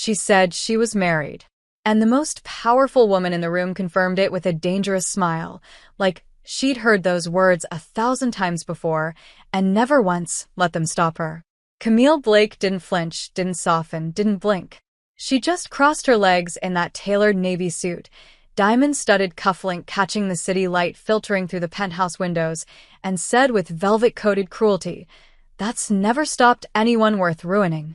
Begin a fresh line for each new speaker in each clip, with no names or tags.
She said she was married. And the most powerful woman in the room confirmed it with a dangerous smile, like she'd heard those words 1,000 times before and never once let them stop her. Camille Blake didn't flinch, didn't soften, didn't blink. She just crossed her legs in that tailored navy suit, diamond-studded cufflink catching the city light filtering through the penthouse windows, and said with velvet-coated cruelty, "That's never stopped anyone worth ruining."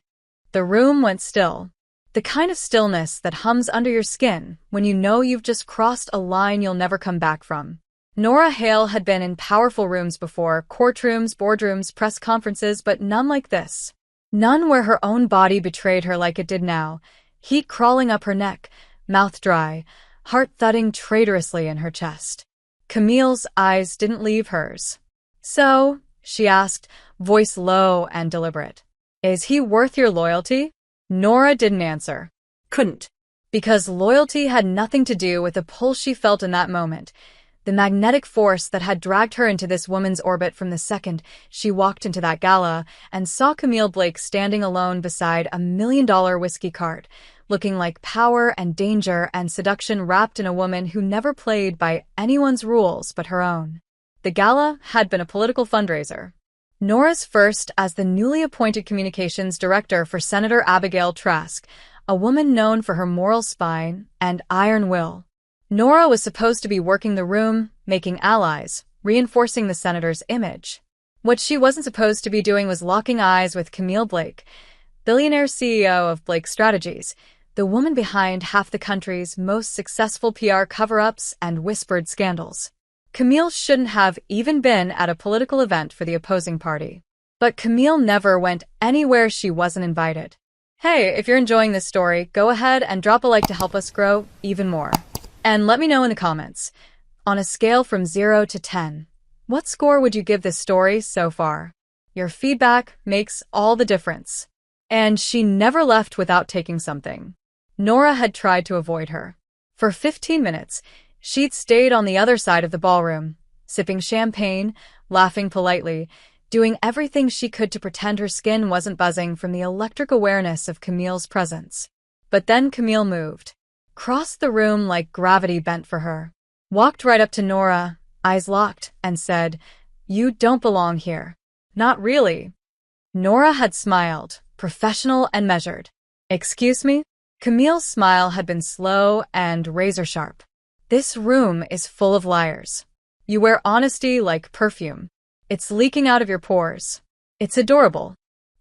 The room went still. The kind of stillness that hums under your skin when you know you've just crossed a line you'll never come back from. Nora Hale had been in powerful rooms before, courtrooms, boardrooms, press conferences, but none like this. None where her own body betrayed her like it did now, heat crawling up her neck, mouth dry, heart thudding traitorously in her chest. Camille's eyes didn't leave hers. "So," she asked, voice low and deliberate, "is he worth your loyalty?" Nora didn't answer. Couldn't. Because loyalty had nothing to do with the pull she felt in that moment, the magnetic force that had dragged her into this woman's orbit from the second she walked into that gala and saw Camille Blake standing alone beside $1 million whiskey cart, looking like power and danger and seduction wrapped in a woman who never played by anyone's rules but her own. The gala had been a political fundraiser. Nora's first as the newly appointed communications director for Senator Abigail Trask, a woman known for her moral spine and iron will. Nora was supposed to be working the room, making allies, reinforcing the senator's image. What she wasn't supposed to be doing was locking eyes with Camille Blake, billionaire CEO of Blake Strategies, the woman behind half the country's most successful PR cover-ups and whispered scandals. Camille shouldn't have even been at a political event for the opposing party. But Camille never went anywhere she wasn't invited. Hey, if you're enjoying this story, go ahead and drop a like to help us grow even more. And let me know in the comments, on a scale from 0 to 10, what score would you give this story so far? Your feedback makes all the difference. And she never left without taking something. Nora had tried to avoid her. For 15 minutes, she'd stayed on the other side of the ballroom, sipping champagne, laughing politely, doing everything she could to pretend her skin wasn't buzzing from the electric awareness of Camille's presence. But then Camille moved, crossed the room like gravity bent for her, walked right up to Nora, eyes locked, and said, "You don't belong here." "Not really." Nora had smiled, professional and measured. "Excuse me?" Camille's smile had been slow and razor-sharp. "This room is full of liars. You wear honesty like perfume. It's leaking out of your pores. It's adorable."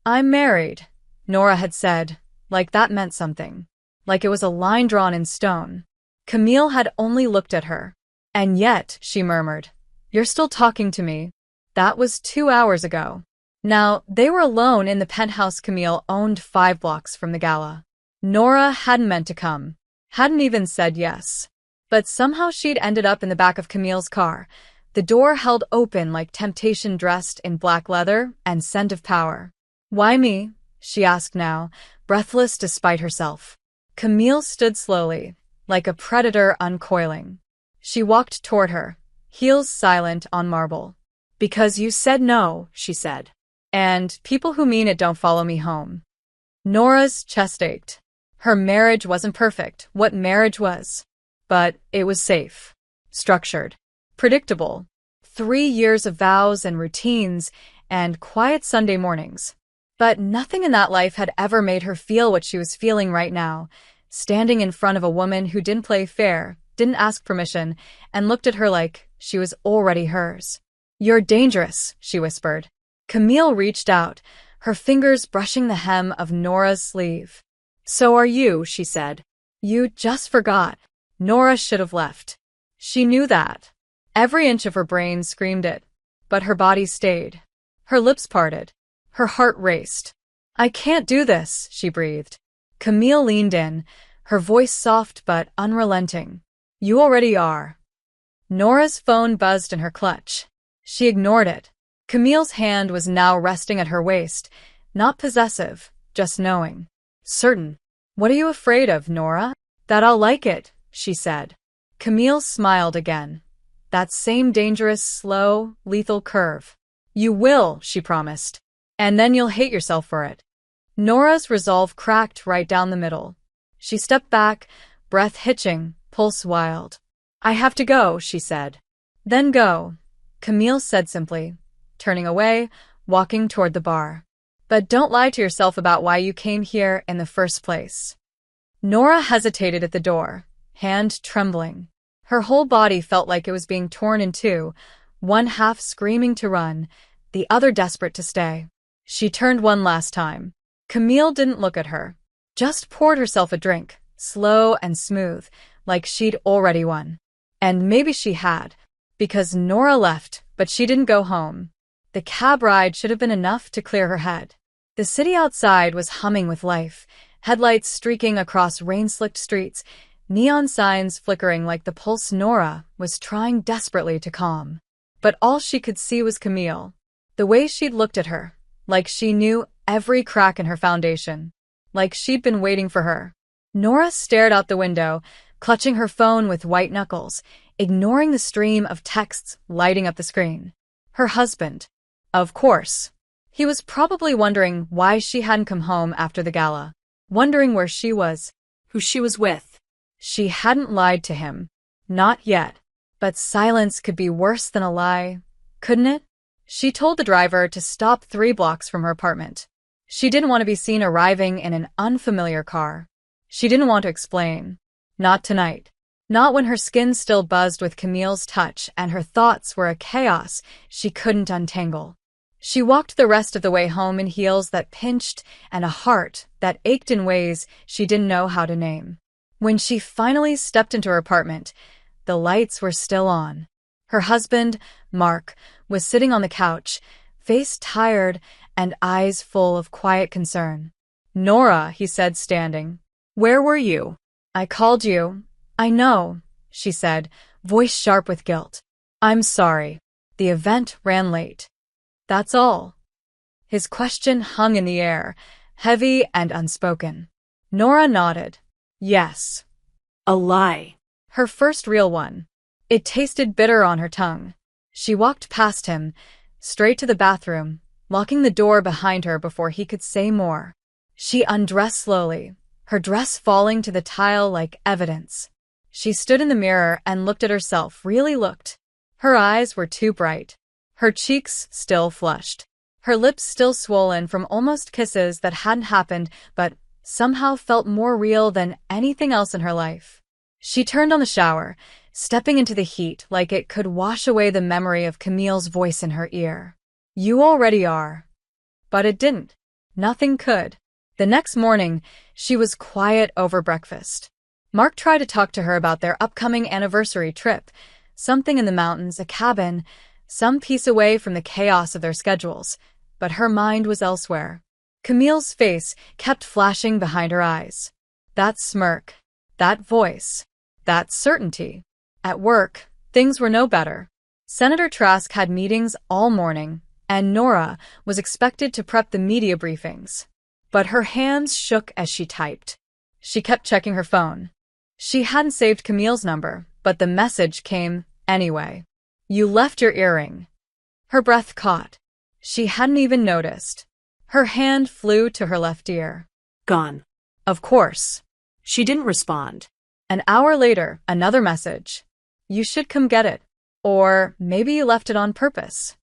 "I'm married," Nora had said, like that meant something. Like it was a line drawn in stone. Camille had only looked at her. "And yet," she murmured, "you're still talking to me." That was 2 hours ago. Now, they were alone in the penthouse Camille owned 5 blocks from the gala. Nora hadn't meant to come, hadn't even said yes. But somehow she'd ended up in the back of Camille's car, the door held open like temptation dressed in black leather and scent of power. "Why me?" she asked now, breathless despite herself. Camille stood slowly, like a predator uncoiling. She walked toward her, heels silent on marble. "Because you said no," she said. "And people who mean it don't follow me home." Nora's chest ached. Her marriage wasn't perfect, what marriage was. But it was safe, structured, predictable. 3 years of vows and routines and quiet Sunday mornings. But nothing in that life had ever made her feel what she was feeling right now, standing in front of a woman who didn't play fair, didn't ask permission, and looked at her like she was already hers. "You're dangerous," she whispered. Camille reached out, her fingers brushing the hem of Nora's sleeve. "So are you," she said. "You just forgot." Nora should have left. She knew that. Every inch of her brain screamed it. But her body stayed. Her lips parted. Her heart raced. "I can't do this," she breathed. Camille leaned in, her voice soft but unrelenting. "You already are." Nora's phone buzzed in her clutch. She ignored it. Camille's hand was now resting at her waist, not possessive, just knowing. Certain. "What are you afraid of, Nora?" "That I'll like it," she said. Camille smiled again. That same dangerous, slow, lethal curve. "You will," she promised. "And then you'll hate yourself for it." Nora's resolve cracked right down the middle. She stepped back, breath hitching, pulse wild. "I have to go," she said. "Then go," Camille said simply, turning away, walking toward the bar. "But don't lie to yourself about why you came here in the first place." Nora hesitated at the door, hand trembling. Her whole body felt like it was being torn in two, one half screaming to run, the other desperate to stay. She turned one last time. Camille didn't look at her, just poured herself a drink, slow and smooth, like she'd already won. And maybe she had, because Nora left, but she didn't go home. The cab ride should have been enough to clear her head. The city outside was humming with life, headlights streaking across rain-slicked streets, neon signs flickering like the pulse Nora was trying desperately to calm. But all she could see was Camille. The way she'd looked at her, like she knew every crack in her foundation, like she'd been waiting for her. Nora stared out the window, clutching her phone with white knuckles, ignoring the stream of texts lighting up the screen. Her husband. Of course. He was probably wondering why she hadn't come home after the gala, wondering where she was, who she was with. She hadn't lied to him. Not yet. But silence could be worse than a lie, couldn't it? She told the driver to stop 3 blocks from her apartment. She didn't want to be seen arriving in an unfamiliar car. She didn't want to explain. Not tonight. Not when her skin still buzzed with Camille's touch and her thoughts were a chaos she couldn't untangle. She walked the rest of the way home in heels that pinched and a heart that ached in ways she didn't know how to name. When she finally stepped into her apartment, the lights were still on. Her husband, Mark, was sitting on the couch, face tired and eyes full of quiet concern. "Nora," he said, standing. "Where were you?" "I called you." "I know," she said, voice sharp with guilt. "I'm sorry. The event ran late." "That's all." His question hung in the air, heavy and unspoken. Nora nodded. Yes. A lie. Her first real one. It tasted bitter on her tongue. She walked past him, straight to the bathroom, locking the door behind her before he could say more. She undressed slowly, her dress falling to the tile like evidence. She stood in the mirror and looked at herself, really looked. Her eyes were too bright. Her cheeks still flushed. Her lips still swollen from almost kisses that hadn't happened but somehow felt more real than anything else in her life. She turned on the shower, stepping into the heat like it could wash away the memory of Camille's voice in her ear. "You already are." But it didn't. Nothing could. The next morning, she was quiet over breakfast. Mark tried to talk to her about their upcoming anniversary trip, something in the mountains, a cabin, some peace away from the chaos of their schedules, but her mind was elsewhere. Camille's face kept flashing behind her eyes. That smirk, that voice, that certainty. At work, things were no better. Senator Trask had meetings all morning, and Nora was expected to prep the media briefings. But her hands shook as she typed. She kept checking her phone. She hadn't saved Camille's number, but the message came anyway. "You left your earring." Her breath caught. She hadn't even noticed. Her hand flew to her left ear. "Gone." Of course. She didn't respond. An hour later, another message. "You should come get it. Or maybe you left it on purpose."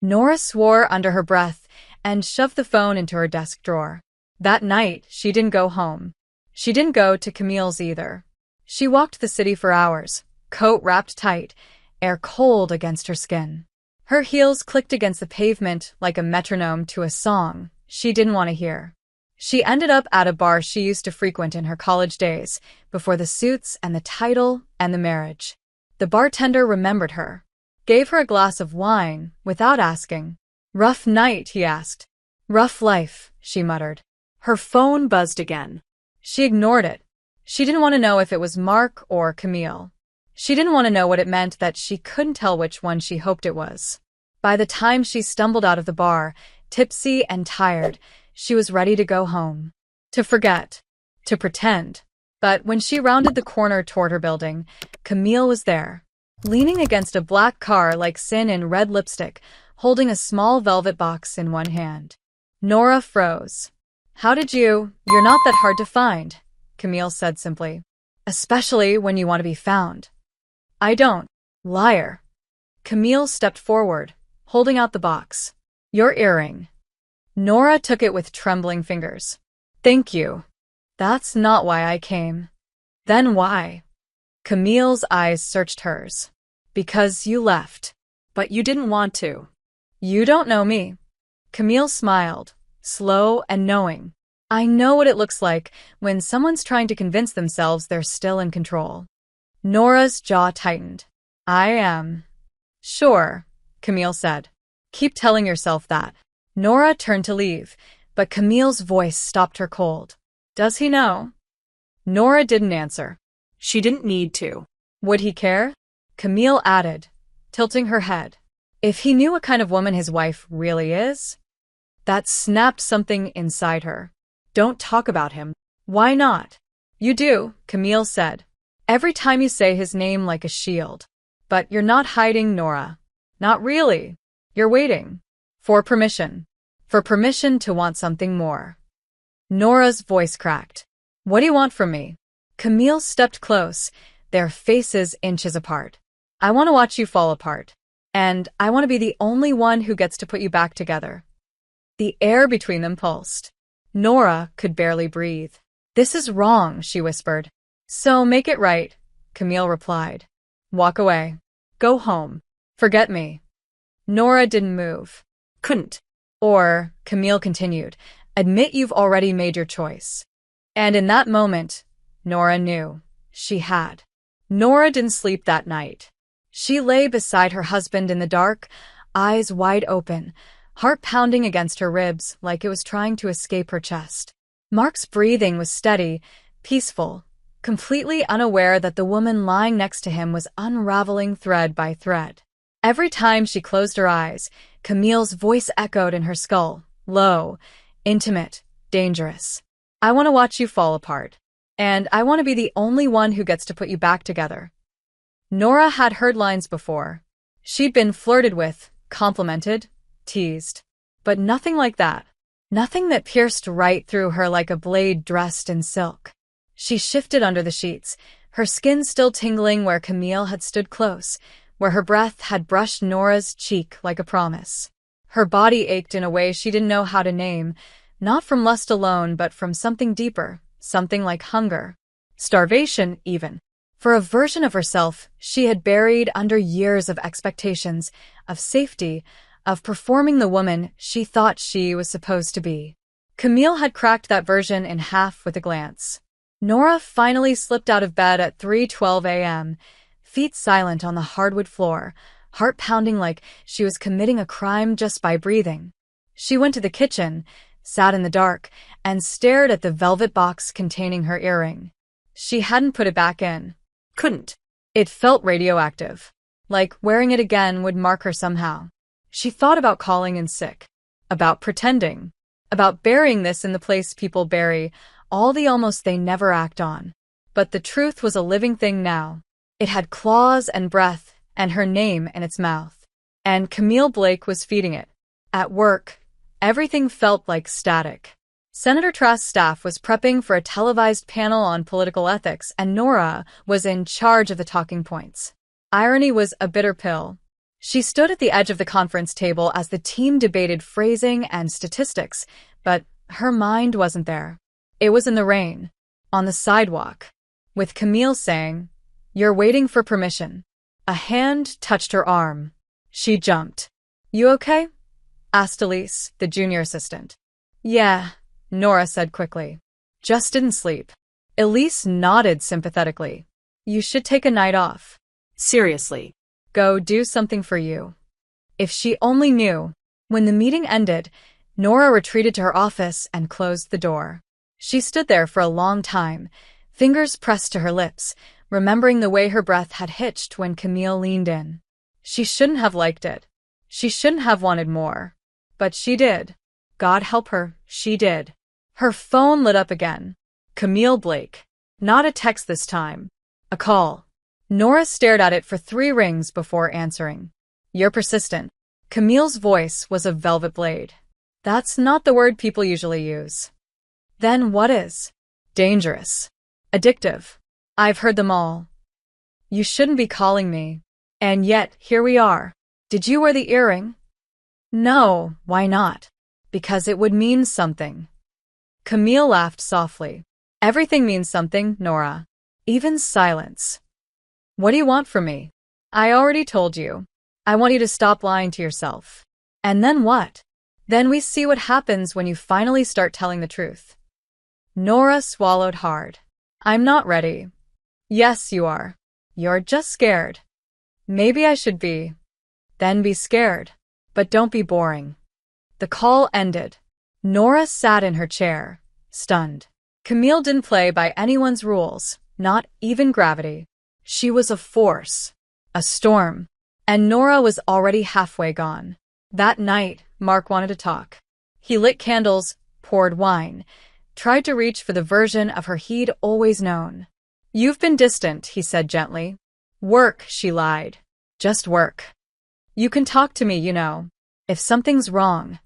Nora swore under her breath and shoved the phone into her desk drawer. That night, she didn't go home. She didn't go to Camille's either. She walked the city for hours, coat wrapped tight, air cold against her skin. Her heels clicked against the pavement like a metronome to a song she didn't want to hear. She ended up at a bar she used to frequent in her college days, before the suits and the title and the marriage. The bartender remembered her, gave her a glass of wine without asking. "Rough night?" he asked. "Rough life," she muttered. Her phone buzzed again. She ignored it. She didn't want to know if it was Mark or Camille. She didn't want to know what it meant that she couldn't tell which one she hoped it was. By the time she stumbled out of the bar, tipsy and tired, she was ready to go home. To forget. To pretend. But when she rounded the corner toward her building, Camille was there, leaning against a black car like sin in red lipstick, holding a small velvet box in one hand. Nora froze. How did you? You're not that hard to find, Camille said simply. Especially when you want to be found. I don't. Liar. Camille stepped forward, holding out the box. Your earring. Nora took it with trembling fingers. Thank you. That's not why I came. Then why? Camille's eyes searched hers. Because you left. But you didn't want to. You don't know me. Camille smiled, slow and knowing. I know what it looks like when someone's trying to convince themselves they're still in control. Nora's jaw tightened. I am. Sure, Camille said. Keep telling yourself that. Nora turned to leave, but Camille's voice stopped her cold. Does he know? Nora didn't answer.
She didn't need to.
Would he care? Camille added, tilting her head. If he knew what kind of woman his wife really is? That snapped something inside her. Don't talk about him. Why not? You do, Camille said. Every time you say his name like a shield. But you're not hiding, Nora. Not really. You're waiting. For permission. For permission to want something more. Nora's voice cracked. What do you want from me? Camille stepped close, their faces inches apart. I want to watch you fall apart. And I want to be the only one who gets to put you back together. The air between them pulsed. Nora could barely breathe. This is wrong, she whispered. So make it right, Camille replied. Walk away. Go home. Forget me. Nora didn't move.
Couldn't.
Or, Camille continued, admit you've already made your choice. And in that moment, Nora knew. She had. Nora didn't sleep that night. She lay beside her husband in the dark, eyes wide open, heart pounding against her ribs like it was trying to escape her chest. Mark's breathing was steady, peaceful, completely unaware that the woman lying next to him was unraveling thread by thread. Every time she closed her eyes, Camille's voice echoed in her skull, low, intimate, dangerous. I want to watch you fall apart. And I want to be the only one who gets to put you back together. Nora had heard lines before. She'd been flirted with, complimented, teased. But nothing like that. Nothing that pierced right through her like a blade dressed in silk. She shifted under the sheets, her skin still tingling where Camille had stood close, where her breath had brushed Nora's cheek like a promise. Her body ached in a way she didn't know how to name, not from lust alone but from something deeper, something like hunger. Starvation, even. For a version of herself she had buried under years of expectations, of safety, of performing the woman she thought she was supposed to be. Camille had cracked that version in half with a glance. Nora finally slipped out of bed at 3:12 a.m., feet silent on the hardwood floor, heart pounding like she was committing a crime just by breathing. She went to the kitchen, sat in the dark, and stared at the velvet box containing her earring. She hadn't put it back in.
Couldn't.
It felt radioactive. Like wearing it again would mark her somehow. She thought about calling in sick. About pretending. About burying this in the place people bury all the almost they never act on. But the truth was a living thing now. It had claws and breath, and her name in its mouth. And Camille Blake was feeding it. At work, everything felt like static. Senator Trask's staff was prepping for a televised panel on political ethics, and Nora was in charge of the talking points. Irony was a bitter pill. She stood at the edge of the conference table as the team debated phrasing and statistics, but her mind wasn't there. It was in the rain, on the sidewalk, with Camille saying, "You're waiting for permission." A hand touched her arm. She jumped. "You okay?" asked Elise, the junior assistant. "Yeah," Nora said quickly. "Just didn't sleep." Elise nodded sympathetically. "You should take a night off."
Seriously.
Go do something for you. If she only knew. When the meeting ended, Nora retreated to her office and closed the door. She stood there for a long time, fingers pressed to her lips, remembering the way her breath had hitched when Camille leaned in. She shouldn't have liked it. She shouldn't have wanted more. But she did. God help her, she did. Her phone lit up again. Camille Blake. Not a text this time. A call. Nora stared at it for 3 rings before answering. "You're persistent." Camille's voice was a velvet blade. "That's not the word people usually use." Then what is? Dangerous. Addictive. I've heard them all. You shouldn't be calling me. And yet, here we are. Did you wear the earring? No, why not? Because it would mean something. Camille laughed softly. Everything means something, Nora. Even silence. What do you want from me? I already told you. I want you to stop lying to yourself. And then what? Then we see what happens when you finally start telling the truth. Nora swallowed hard. I'm not ready. Yes, you are. You're just scared. Maybe I should be. Then be scared. But don't be boring. The call ended. Nora sat in her chair, stunned. Camille didn't play by anyone's rules, not even gravity. She was a force, a storm, and Nora was already halfway gone. That night, Mark wanted to talk. He lit candles, poured wine, tried to reach for the version of her he'd always known. You've been distant, he said gently. Work, she lied. Just work. You can talk to me, you know, if something's wrong.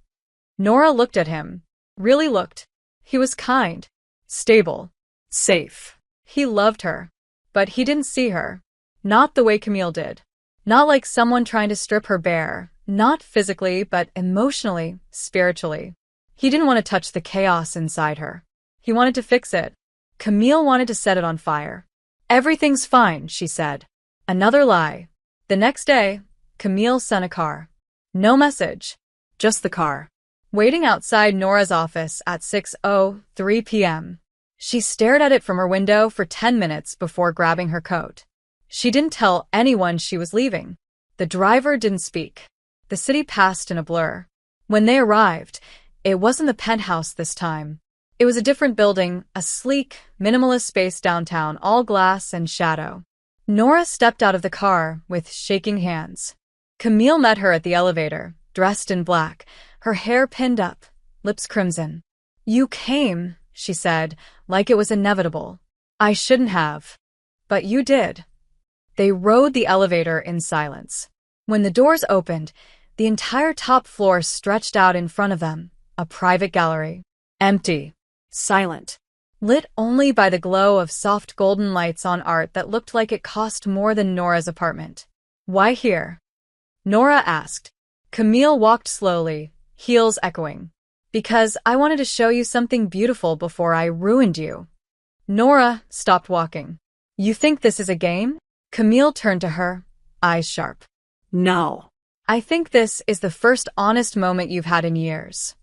Nora looked at him, really looked. He was kind, stable, safe. He loved her, but he didn't see her. Not the way Camille did. Not like someone trying to strip her bare, not physically, but emotionally, spiritually. He didn't want to touch the chaos inside her. He wanted to fix it. Camille wanted to set it on fire. Everything's fine, she said. Another lie. The next day, Camille sent a car. No message. Just the car. Waiting outside Nora's office at 6:03 p.m. She stared at it from her window for 10 minutes before grabbing her coat. She didn't tell anyone she was leaving. The driver didn't speak. The city passed in a blur. When they arrived, it wasn't the penthouse this time. It was a different building, a sleek, minimalist space downtown, all glass and shadow. Nora stepped out of the car with shaking hands. Camille met her at the elevator, dressed in black, her hair pinned up, lips crimson. You came, she said, like it was inevitable. I shouldn't have. But you did. They rode the elevator in silence. When the doors opened, the entire top floor stretched out in front of them, a private gallery. Empty.
Silent.
Lit only by the glow of soft golden lights on art that looked like it cost more than Nora's apartment. Why here? Nora asked. Camille walked slowly, heels echoing. Because I wanted to show you something beautiful before I ruined you. Nora stopped walking. You think this is a game? Camille turned to her, eyes sharp.
No.
I think this is the first honest moment you've had in years.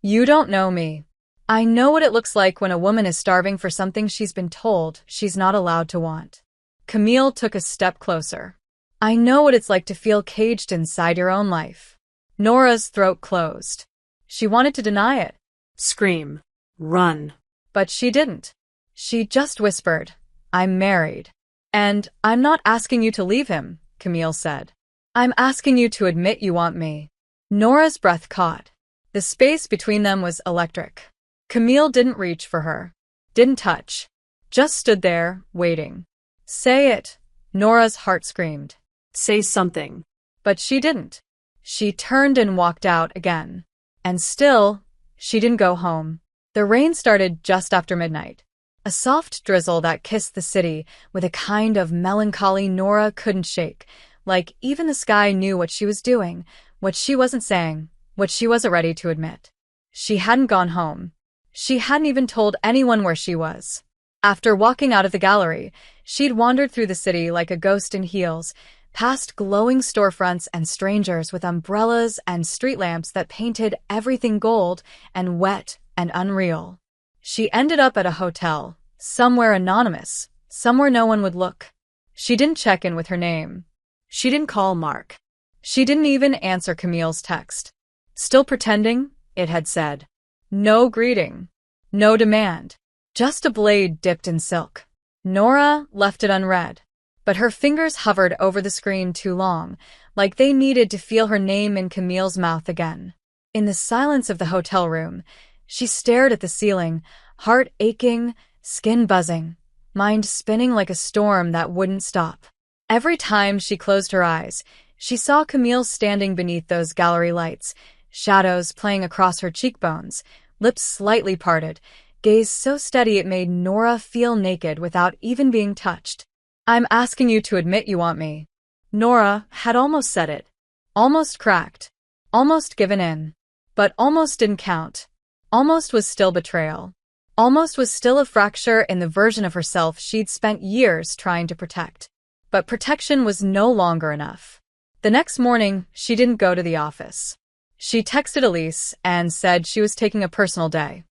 You don't know me. I know what it looks like when a woman is starving for something she's been told she's not allowed to want. Camille took a step closer. I know what it's like to feel caged inside your own life. Nora's throat closed. She wanted to deny it.
Scream. Run.
But she didn't. She just whispered, I'm married. And I'm not asking you to leave him, Camille said. I'm asking you to admit you want me. Nora's breath caught. The space between them was electric. Camille didn't reach for her. Didn't touch. Just stood there, waiting. Say it, Nora's heart screamed.
Say something.
But she didn't. She turned and walked out again. And still, she didn't go home. The rain started just after midnight. A soft drizzle that kissed the city with a kind of melancholy Nora couldn't shake, like even the sky knew what she was doing, what she wasn't saying, what she wasn't ready to admit. She hadn't gone home. She hadn't even told anyone where she was. After walking out of the gallery, she'd wandered through the city like a ghost in heels, past glowing storefronts and strangers with umbrellas and street lamps that painted everything gold and wet and unreal. She ended up at a hotel, somewhere anonymous, somewhere no one would look. She didn't check in with her name.
She didn't call Mark.
She didn't even answer Camille's text. Still pretending, it had said. No greeting. No demand. Just a blade dipped in silk. Nora left it unread, but her fingers hovered over the screen too long, like they needed to feel her name in Camille's mouth again. In the silence of the hotel room, she stared at the ceiling, heart aching, skin buzzing, mind spinning like a storm that wouldn't stop. Every time she closed her eyes, she saw Camille standing beneath those gallery lights, shadows playing across her cheekbones, lips slightly parted, gaze so steady it made Nora feel naked without even being touched. "I'm asking you to admit you want me." Nora had almost said it. Almost cracked. Almost given in. But almost didn't count. Almost was still betrayal. Almost was still a fracture in the version of herself she'd spent years trying to protect. But protection was no longer enough. The next morning, she didn't go to the office. She texted Elise and said she was taking a personal day.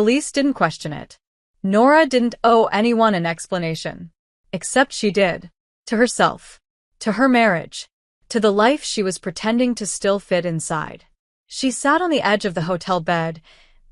Elise didn't question it. Nora didn't owe anyone an explanation. Except she did. To herself. To her marriage. To the life she was pretending to still fit inside. She sat on the edge of the hotel bed,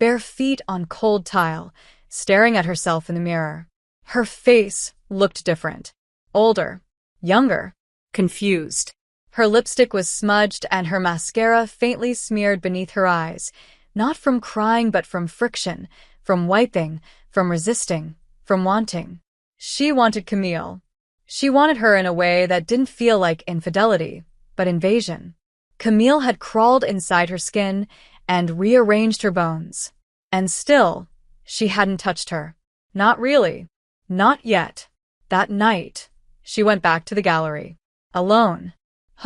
bare feet on cold tile, staring at herself in the mirror. Her face looked different. Older. Younger.
Confused.
Her lipstick was smudged and her mascara faintly smeared beneath her eyes, not from crying but from friction, from wiping, from resisting, from wanting. She wanted Camille. She wanted her in a way that didn't feel like infidelity, but invasion. Camille had crawled inside her skin and rearranged her bones. And still, she hadn't touched her. Not really. Not yet. That night, she went back to the gallery. Alone.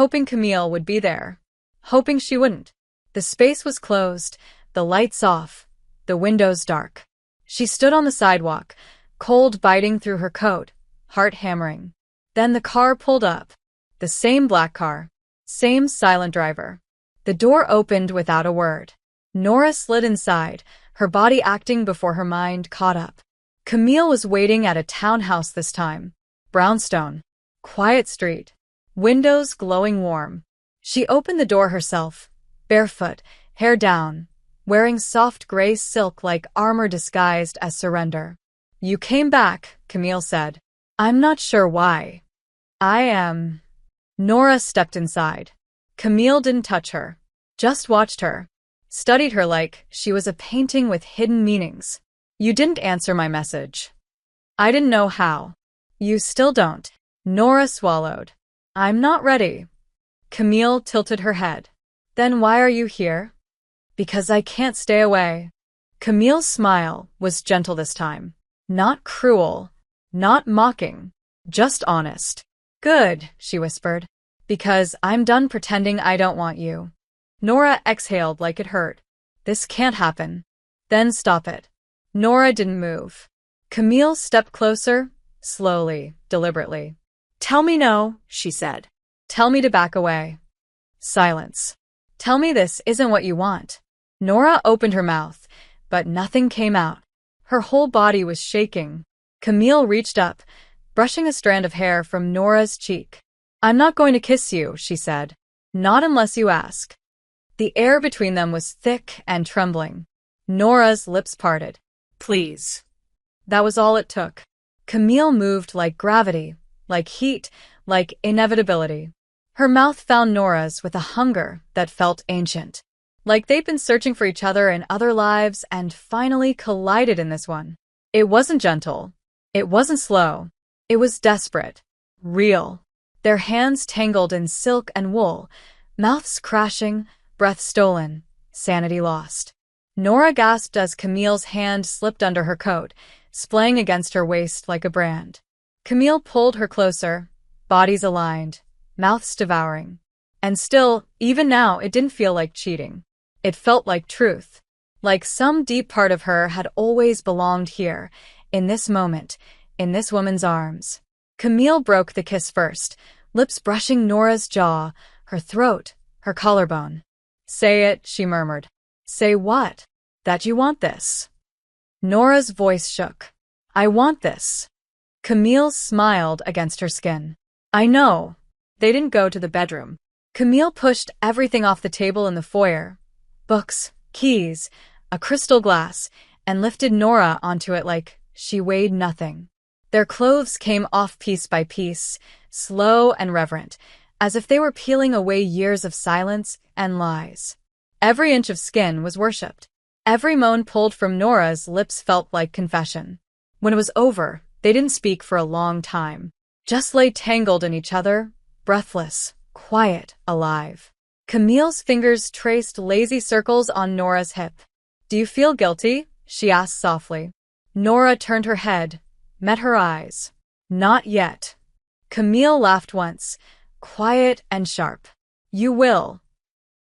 Hoping Camille would be there. Hoping she wouldn't. The space was closed, the lights off, the windows dark. She stood on the sidewalk, cold biting through her coat, heart hammering. Then the car pulled up. The same black car. Same silent driver. The door opened without a word. Nora slid inside, her body acting before her mind caught up. Camille was waiting at a townhouse this time. Brownstone. Quiet street. Windows glowing warm. She opened the door herself, barefoot, hair down, wearing soft gray silk like armor disguised as surrender. "You came back," Camille said. "I'm not sure why." "I am." Nora stepped inside. Camille didn't touch her. Just watched her. Studied her like she was a painting with hidden meanings. "You didn't answer my message." "I didn't know how." "You still don't." Nora swallowed. "I'm not ready." Camille tilted her head. "Then why are you here?" "Because I can't stay away." Camille's smile was gentle this time. Not cruel. Not mocking. Just honest. "Good," she whispered. "Because I'm done pretending I don't want you." Nora exhaled like it hurt. "This can't happen." "Then stop it." Nora didn't move. Camille stepped closer, slowly, deliberately. "Tell me no," she said. "Tell me to back away." Silence. "Tell me this isn't what you want." Nora opened her mouth, but nothing came out. Her whole body was shaking. Camille reached up, brushing a strand of hair from Nora's cheek. "I'm not going to kiss you," she said. "Not unless you ask." The air between them was thick and trembling. Nora's lips parted.
"Please."
That was all it took. Camille moved like gravity, like heat, like inevitability. Her mouth found Nora's with a hunger that felt ancient. Like they'd been searching for each other in other lives and finally collided in this one. It wasn't gentle. It wasn't slow. It was desperate. Real. Their hands tangled in silk and wool, mouths crashing, breath stolen, sanity lost. Nora gasped as Camille's hand slipped under her coat, splaying against her waist like a brand. Camille pulled her closer, bodies aligned, mouths devouring. And still, even now, it didn't feel like cheating. It felt like truth. Like some deep part of her had always belonged here, in this moment, in this woman's arms. Camille broke the kiss first, lips brushing Nora's jaw, her throat, her collarbone. "Say it," she murmured. "Say what?" "That you want this." Nora's voice shook. "I want this." Camille smiled against her skin. "I know." They didn't go to the bedroom. Camille pushed everything off the table in the foyer. Books, keys, a crystal glass, and lifted Nora onto it like she weighed nothing. Their clothes came off piece by piece, slow and reverent, as if they were peeling away years of silence and lies. Every inch of skin was worshipped. Every moan pulled from Nora's lips felt like confession. When it was over, they didn't speak for a long time. Just lay tangled in each other, breathless, quiet, alive. Camille's fingers traced lazy circles on Nora's hip. "Do you feel guilty?" she asked softly. Nora turned her head, met her eyes. Not yet. Camille laughed once, quiet and sharp. You will.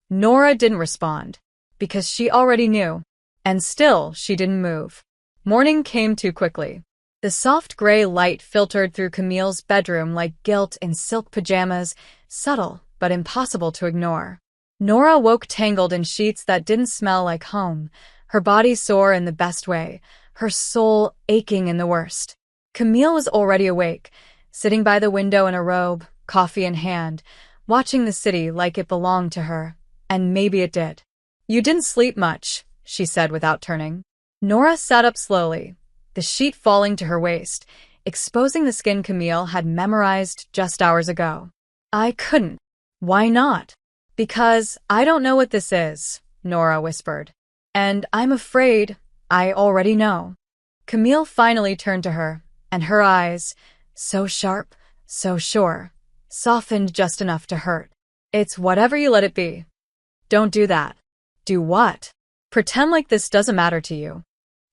Nora didn't respond, because she already knew, and still she didn't move. Morning came too quickly. The soft gray light filtered through Camille's bedroom like guilt in silk pajamas, subtle but impossible to ignore. Nora woke tangled in sheets that didn't smell like home, her body sore in the best way, her soul aching in the worst. Camille was already awake, sitting by the window in a robe, coffee in hand, watching the city like it belonged to her. And maybe it did. You didn't sleep much, she said without turning. Nora sat up slowly, the sheet falling to her waist, exposing the skin Camille had memorized just hours ago. I couldn't. Why not? Because I don't know what this is, Nora whispered. And I'm afraid I already know. Camille finally turned to her, and her eyes, so sharp, so sure, softened just enough to hurt. It's whatever you let it be. Don't do that. Do what? Pretend like this doesn't matter to you.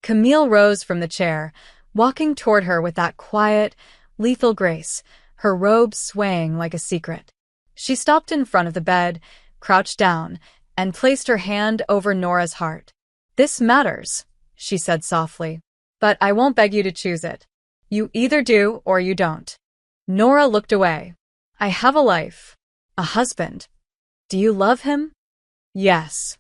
Camille rose from the chair, walking toward her with that quiet, lethal grace, her robe swaying like a secret. She stopped in front of the bed, crouched down, and placed her hand over Nora's heart. This matters, she said softly, but I won't beg you to choose it. You either do or you don't. Nora looked away. I have a life, a husband. Do you love him? Yes.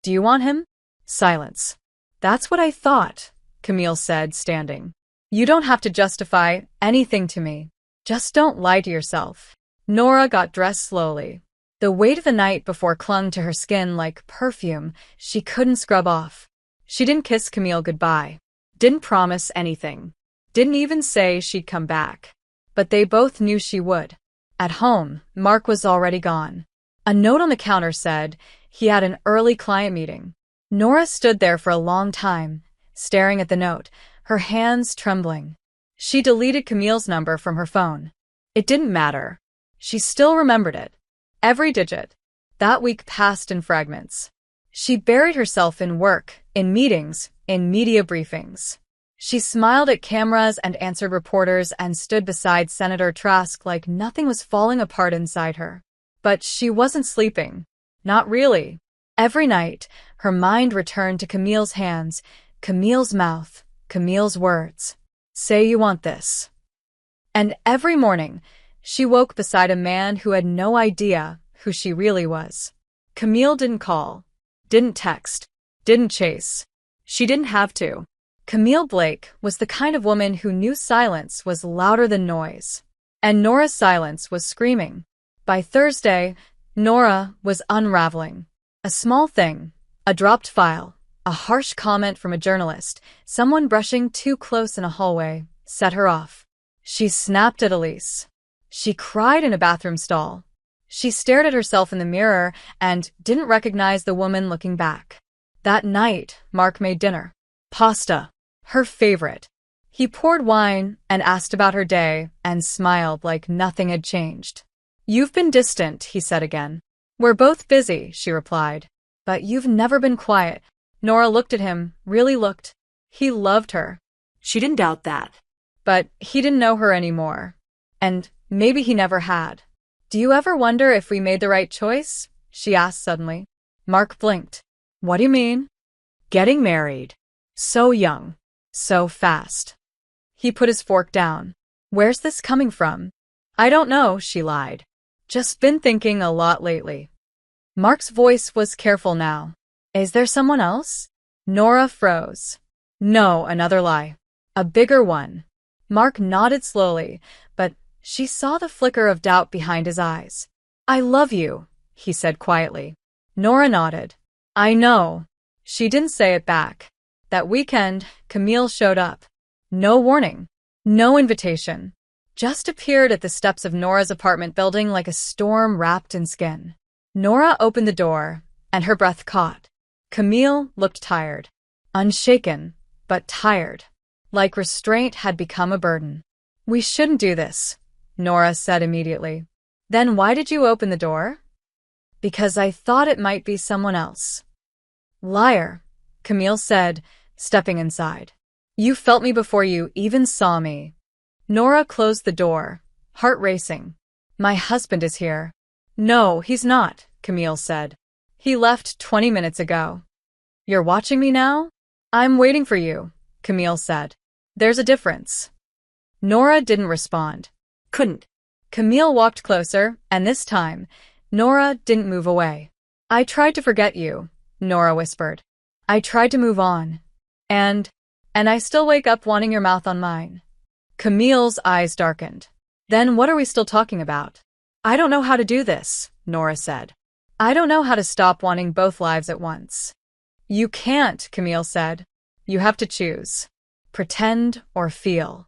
Do you want him? Silence. That's what I thought, Camille said, standing. You don't have to justify anything to me. Just don't lie to yourself. Nora got dressed slowly. The weight of the night before clung to her skin like perfume she couldn't scrub off. She didn't kiss Camille goodbye. Didn't promise anything. Didn't even say she'd come back. But they both knew she would. At home, Mark was already gone. A note on the counter said he had an early client meeting. Nora stood there for a long time, staring at the note, her hands trembling. She deleted Camille's number from her phone. It didn't matter. She still remembered it. Every digit. That week passed in fragments. She buried herself in work, in meetings, in media briefings. She smiled at cameras and answered reporters and stood beside Senator Trask like nothing was falling apart inside her. But she wasn't sleeping. Not really. Every night, her mind returned to Camille's hands, Camille's mouth, Camille's words. Say you want this. And every morning, she woke beside a man who had no idea who she really was. Camille didn't call, didn't text, didn't chase. She didn't have to. Camille Blake was the kind of woman who knew silence was louder than noise. And Nora's silence was screaming. By Thursday, Nora was unraveling. A small thing, a dropped file, a harsh comment from a journalist, someone brushing too close in a hallway, set her off. She snapped at Elise. She cried in a bathroom stall. She stared at herself in the mirror and didn't recognize the woman looking back. That night, Mark made dinner. Pasta. Her favorite. He poured wine and asked about her day and smiled like nothing had changed. You've been distant, he said again. We're both busy, she replied. But you've never been quiet. Nora looked at him, really looked. He loved her.
She didn't doubt that.
But he didn't know her anymore. And maybe he never had. Do you ever wonder if we made the right choice? She asked suddenly. Mark blinked. What do you mean? Getting married. So young. So fast. He put his fork down. Where's this coming from? I don't know, she lied. Just been thinking a lot lately. Mark's voice was careful now. Is there someone else? Nora froze. No, another lie. A bigger one. Mark nodded slowly, but she saw the flicker of doubt behind his eyes. I love you, he said quietly. Nora nodded. I know. She didn't say it back. That weekend, Camille showed up. No warning. No invitation. Just appeared at the steps of Nora's apartment building like a storm wrapped in skin. Nora opened the door, and her breath caught. Camille looked tired. Unshaken, but tired. Like restraint had become a burden. We shouldn't do this, Nora said immediately. Then why did you open the door? Because I thought it might be someone else. Liar, Camille said, stepping inside. You felt me before you even saw me. Nora closed the door, heart racing. My husband is here. No, he's not, Camille said. He left 20 minutes ago. You're watching me now? I'm waiting for you, Camille said. There's a difference. Nora didn't respond.
Couldn't.
Camille walked closer, and this time, Nora didn't move away. I tried to forget you, Nora whispered. I tried to move on. And I still wake up wanting your mouth on mine. Camille's eyes darkened. Then what are we still talking about? I don't know how to do this, Nora said. I don't know how to stop wanting both lives at once. You can't, Camille said. You have to choose. Pretend or feel.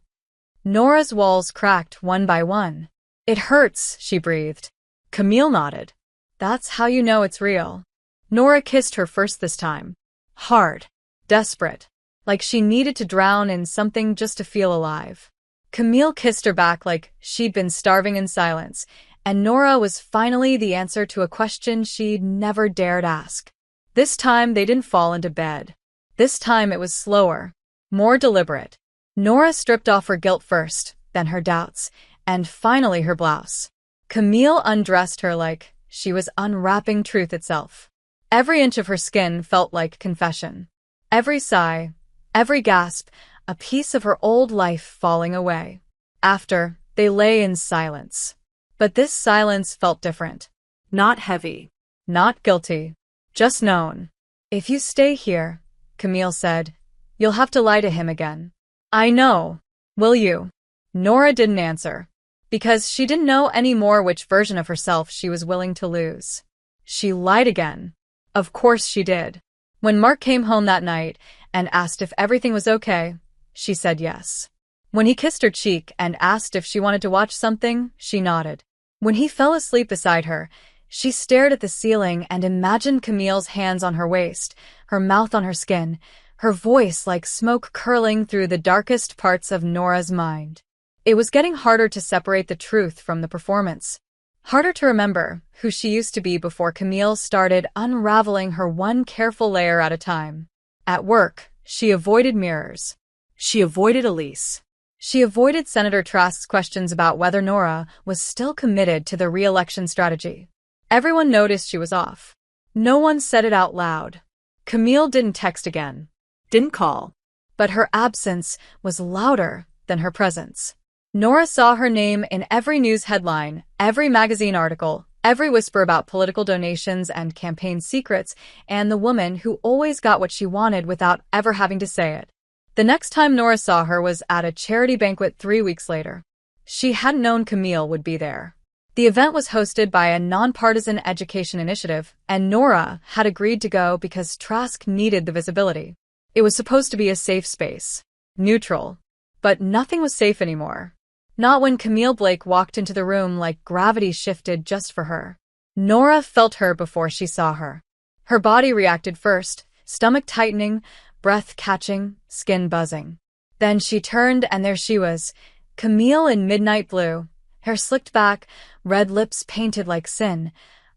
Nora's walls cracked one by one. It hurts, she breathed. Camille nodded. That's how you know it's real. Nora kissed her first this time. Hard. Desperate. Like she needed to drown in something just to feel alive. Camille kissed her back like she'd been starving in silence, and Nora was finally the answer to a question she'd never dared ask. This time they didn't fall into bed. This time it was slower, more deliberate. Nora stripped off her guilt first, then her doubts, and finally her blouse. Camille undressed her like she was unwrapping truth itself. Every inch of her skin felt like confession. Every sigh, every gasp, a piece of her old life falling away. After, they lay in silence. But this silence felt different.
Not heavy.
Not guilty. Just known. If you stay here, Camille said, you'll have to lie to him again. I know. Will you? Nora didn't answer. Because she didn't know anymore which version of herself she was willing to lose. She lied again. Of course she did. When Mark came home that night and asked if everything was okay, she said yes. When he kissed her cheek and asked if she wanted to watch something, she nodded. When he fell asleep beside her, she stared at the ceiling and imagined Camille's hands on her waist, her mouth on her skin, her voice like smoke curling through the darkest parts of Nora's mind. It was getting harder to separate the truth from the performance. Harder to remember who she used to be before Camille started unraveling her one careful layer at a time. At work, she avoided mirrors.
She avoided Elise.
She avoided Senator Trask's questions about whether Nora was still committed to the re-election strategy. Everyone noticed she was off. No one said it out loud. Camille didn't text again.
Didn't call.
But her absence was louder than her presence. Nora saw her name in every news headline, every magazine article, every whisper about political donations and campaign secrets, and the woman who always got what she wanted without ever having to say it. The next time Nora saw her was at a charity banquet 3 weeks later. She hadn't known Camille would be there. The event was hosted by a nonpartisan education initiative, and Nora had agreed to go because Trask needed the visibility. It was supposed to be a safe space. Neutral. But nothing was safe anymore. Not when Camille Blake walked into the room like gravity shifted just for her. Nora felt her before she saw her. Her body reacted first, stomach tightening, breath catching, skin buzzing. Then she turned and there she was, Camille in midnight blue, hair slicked back, red lips painted like sin,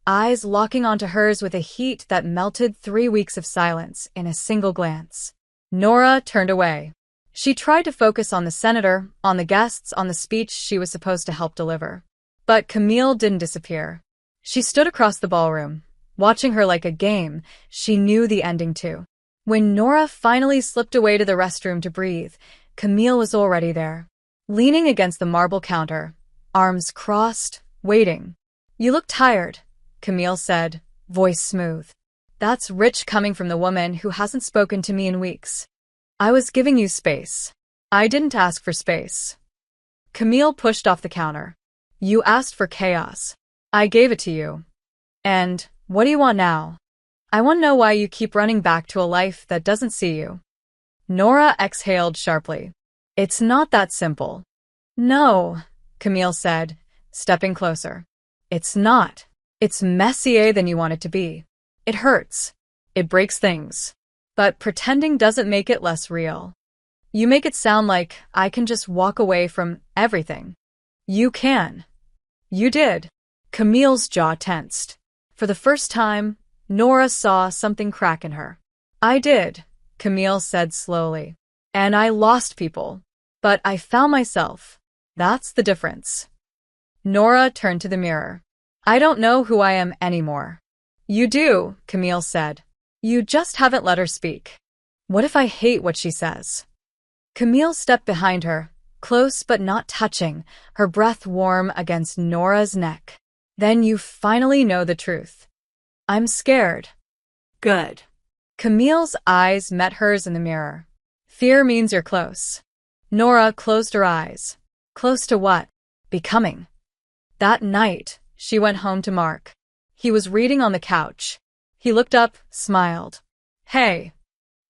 eyes locking onto hers with a heat that melted 3 weeks of silence in a single glance. Nora turned away. She tried to focus on the senator, on the guests, on the speech she was supposed to help deliver. But Camille didn't disappear. She stood across the ballroom, watching her like a game she knew the ending to. When Nora finally slipped away to the restroom to breathe, Camille was already there, leaning against the marble counter, arms crossed, waiting. You look tired, Camille said, voice smooth. That's rich coming from the woman who hasn't spoken to me in weeks. I was giving you space. I didn't ask for space. Camille pushed off the counter. You asked for chaos. I gave it to you. And what do you want now? I want to know why you keep running back to a life that doesn't see you. Nora exhaled sharply. It's not that simple. No, Camille said, stepping closer. It's not. It's messier than you want it to be. It hurts. It breaks things. But pretending doesn't make it less real. You make it sound like I can just walk away from everything. You can. You did. Camille's jaw tensed. For the first time, Nora saw something crack in her. I did, Camille said slowly. And I lost people. But I found myself. That's the difference. Nora turned to the mirror. I don't know who I am anymore. You do, Camille said. You just haven't let her speak. What if I hate what she says? Camille stepped behind her, close but not touching, her breath warm against Nora's neck. Then you finally know the truth. I'm scared.
Good.
Camille's eyes met hers in the mirror. Fear means you're close. Nora closed her eyes. Close to what? Becoming. That night, she went home to Mark. He was reading on the couch. He looked up, smiled. Hey.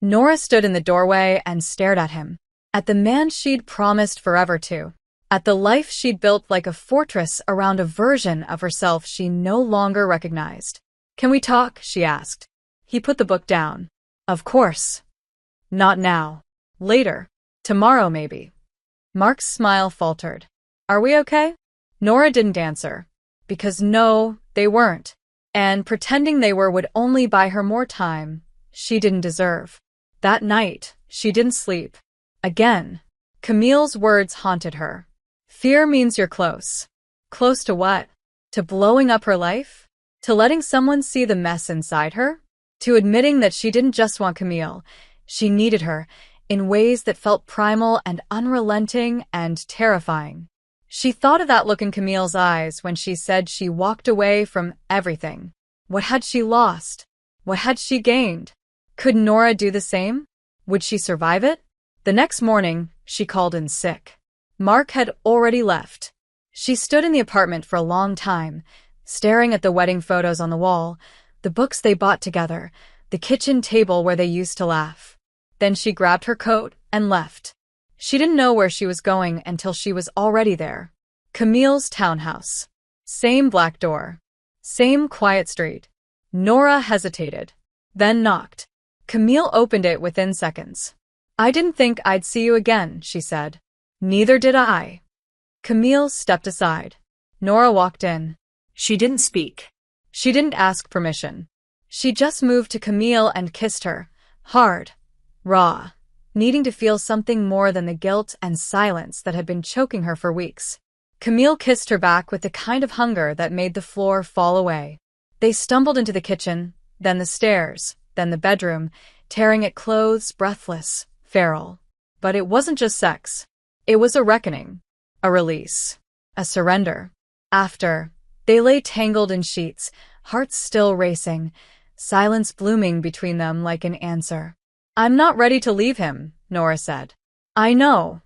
Nora stood in the doorway and stared at him. At the man she'd promised forever to. At the life she'd built like a fortress around a version of herself she no longer recognized. Can we talk? She asked. He put the book down. Of course. Not now. Later. Tomorrow, maybe. Mark's smile faltered. Are we okay? Nora didn't answer. Because no, they weren't. And pretending they were would only buy her more time she didn't deserve. That night, she didn't sleep. Again. Camille's words haunted her. Fear means you're close. Close to what? To blowing up her life? To letting someone see the mess inside her? To admitting that she didn't just want Camille, she needed her, in ways that felt primal and unrelenting and terrifying. She thought of that look in Camille's eyes when she said she walked away from everything. What had she lost? What had she gained? Could Nora do the same? Would she survive it? The next morning, she called in sick. Mark had already left. She stood in the apartment for a long time, staring at the wedding photos on the wall, the books they bought together, the kitchen table where they used to laugh. Then she grabbed her coat and left. She didn't know where she was going until she was already there. Camille's townhouse. Same black door. Same quiet street. Nora hesitated, then knocked. Camille opened it within seconds. I didn't think I'd see you again, she said. Neither did I. Camille stepped aside. Nora walked in.
She didn't speak.
She didn't ask permission. She just moved to Camille and kissed her, hard, raw, needing to feel something more than the guilt and silence that had been choking her for weeks. Camille kissed her back with the kind of hunger that made the floor fall away. They stumbled into the kitchen, then the stairs, then the bedroom, tearing at clothes, breathless, feral. But it wasn't just sex. It was a reckoning, a release, a surrender. After, they lay tangled in sheets, hearts still racing, silence blooming between them like an answer. I'm not ready to leave him, Nora said. I know,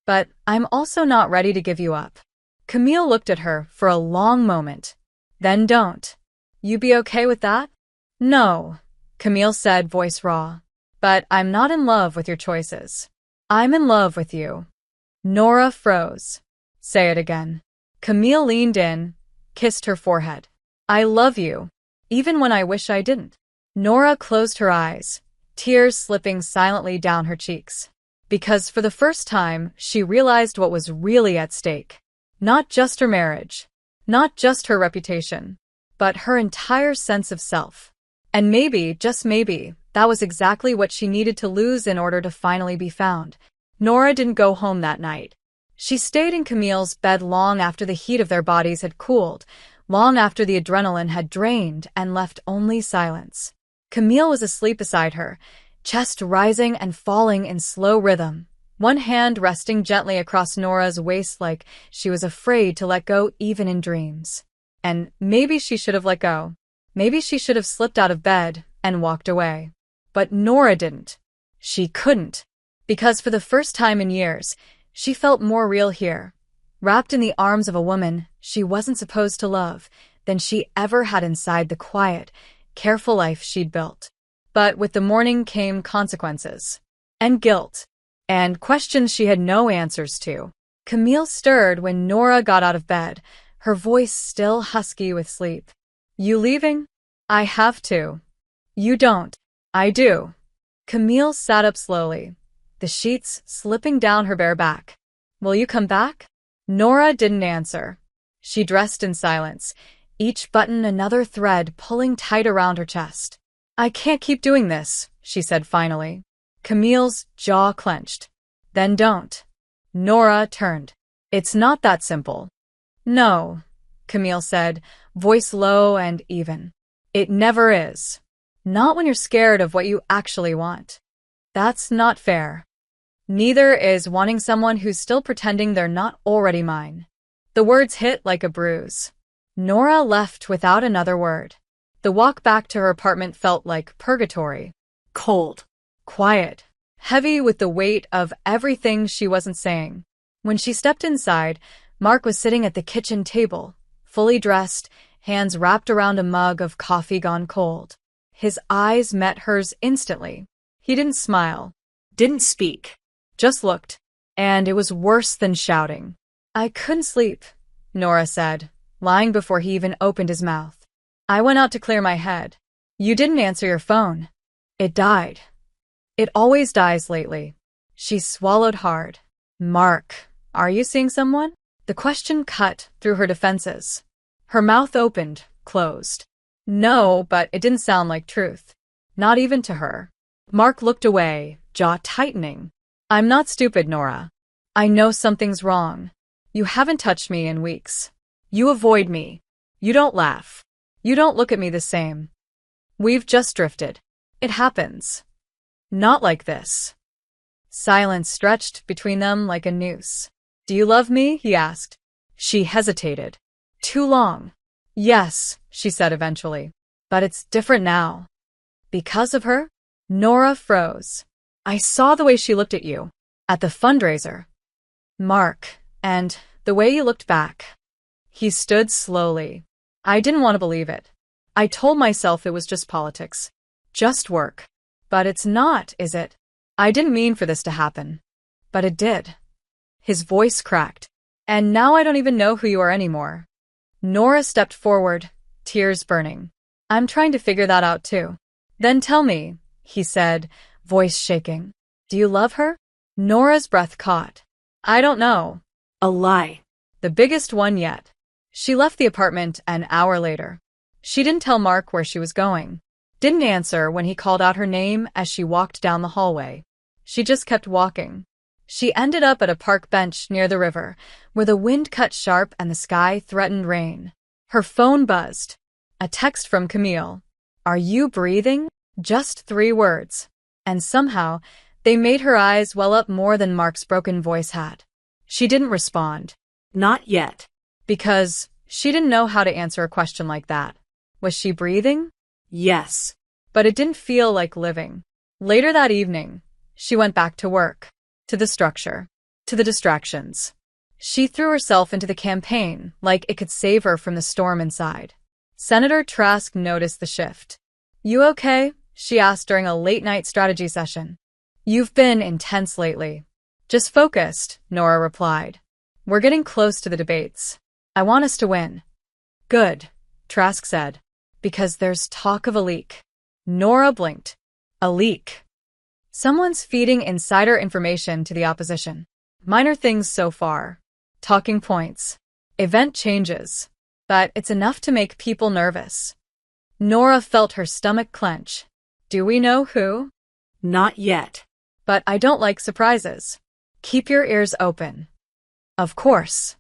but I'm also not ready to give you up. Camille looked at her for a long moment. Then don't. You be okay with that? No, Camille said, voice raw. But I'm not in love with your choices. I'm in love with you. Nora froze. Say it again. Camille leaned in, kissed her forehead. I love you, even when I wish I didn't. Nora closed her eyes, tears slipping silently down her cheeks. Because for the first time, she realized what was really at stake. Not just her marriage, not just her reputation, but her entire sense of self. And maybe, just maybe, that was exactly what she needed to lose in order to finally be found. Nora didn't go home that night. She stayed in Camille's bed long after the heat of their bodies had cooled, long after the adrenaline had drained and left only silence. Camille was asleep beside her, chest rising and falling in slow rhythm, one hand resting gently across Nora's waist like she was afraid to let go even in dreams. And maybe she should have let go. Maybe she should have slipped out of bed and walked away. But Nora didn't. She couldn't. Because for the first time in years, she felt more real here, wrapped in the arms of a woman she wasn't supposed to love than she ever had inside the quiet, careful life she'd built. But with the morning came consequences. And guilt. And questions she had no answers to. Camille stirred when Nora got out of bed, her voice still husky with sleep. You leaving? I have to. You don't. I do. Camille sat up slowly, the sheets slipping down her bare back. Will you come back? Nora didn't answer. She dressed in silence, each button another thread pulling tight around her chest. I can't keep doing this, she said finally. Camille's jaw clenched. Then don't. Nora turned. It's not that simple. No, Camille said, voice low and even. It never is. Not when you're scared of what you actually want. That's not fair. Neither is wanting someone who's still pretending they're not already mine. The words hit like a bruise. Nora left without another word. The walk back to her apartment felt like purgatory.
Cold.
Quiet. Heavy with the weight of everything she wasn't saying. When she stepped inside, Mark was sitting at the kitchen table, fully dressed, hands wrapped around a mug of coffee gone cold. His eyes met hers instantly. He didn't smile.
Didn't speak.
Just looked. And it was worse than shouting. I couldn't sleep, Nora said, lying before he even opened his mouth. I went out to clear my head. You didn't answer your phone. It died. It always dies lately. She swallowed hard. Mark, are you seeing someone? The question cut through her defenses. Her mouth opened, closed. No, but it didn't sound like truth. Not even to her. Mark looked away, jaw tightening. I'm not stupid, Nora. I know something's wrong. You haven't touched me in weeks. You avoid me. You don't laugh. You don't look at me the same. We've just drifted. It happens. Not like this. Silence stretched between them like a noose. Do you love me? He asked. She hesitated. Too long. Yes, she said eventually. But it's different now. Because of her? Nora froze. I saw the way she looked at you. At the fundraiser. Mark, and the way you looked back. He stood slowly. I didn't want to believe it. I told myself it was just politics. Just work. But it's not, is it? I didn't mean for this to happen. But it did. His voice cracked. And now I don't even know who you are anymore. Nora stepped forward, tears burning. I'm trying to figure that out too. Then tell me, he said, voice shaking. Do you love her? Nora's breath caught. I don't know.
A lie.
The biggest one yet. She left the apartment an hour later. She didn't tell Mark where she was going. Didn't answer when he called out her name as she walked down the hallway. She just kept walking. She ended up at a park bench near the river, where the wind cut sharp and the sky threatened rain. Her phone buzzed. A text from Camille. Are you breathing? Just 3 words. And somehow, they made her eyes well up more than Mark's broken voice had. She didn't respond.
Not yet.
Because she didn't know how to answer a question like that. Was she breathing?
Yes.
But it didn't feel like living. Later that evening, she went back to work. To the structure. To the distractions. She threw herself into the campaign like it could save her from the storm inside. Senator Trask noticed the shift. You okay? She asked during a late-night strategy session. You've been intense lately. Just focused, Nora replied. We're getting close to the debates. I want us to win. Good, Trask said. Because there's talk of a leak. Nora blinked. A leak. Someone's feeding insider information to the opposition. Minor things so far. Talking points. Event changes. But it's enough to make people nervous. Nora felt her stomach clench. Do we know who?
Not yet.
But I don't like surprises. Keep your ears open. Of course.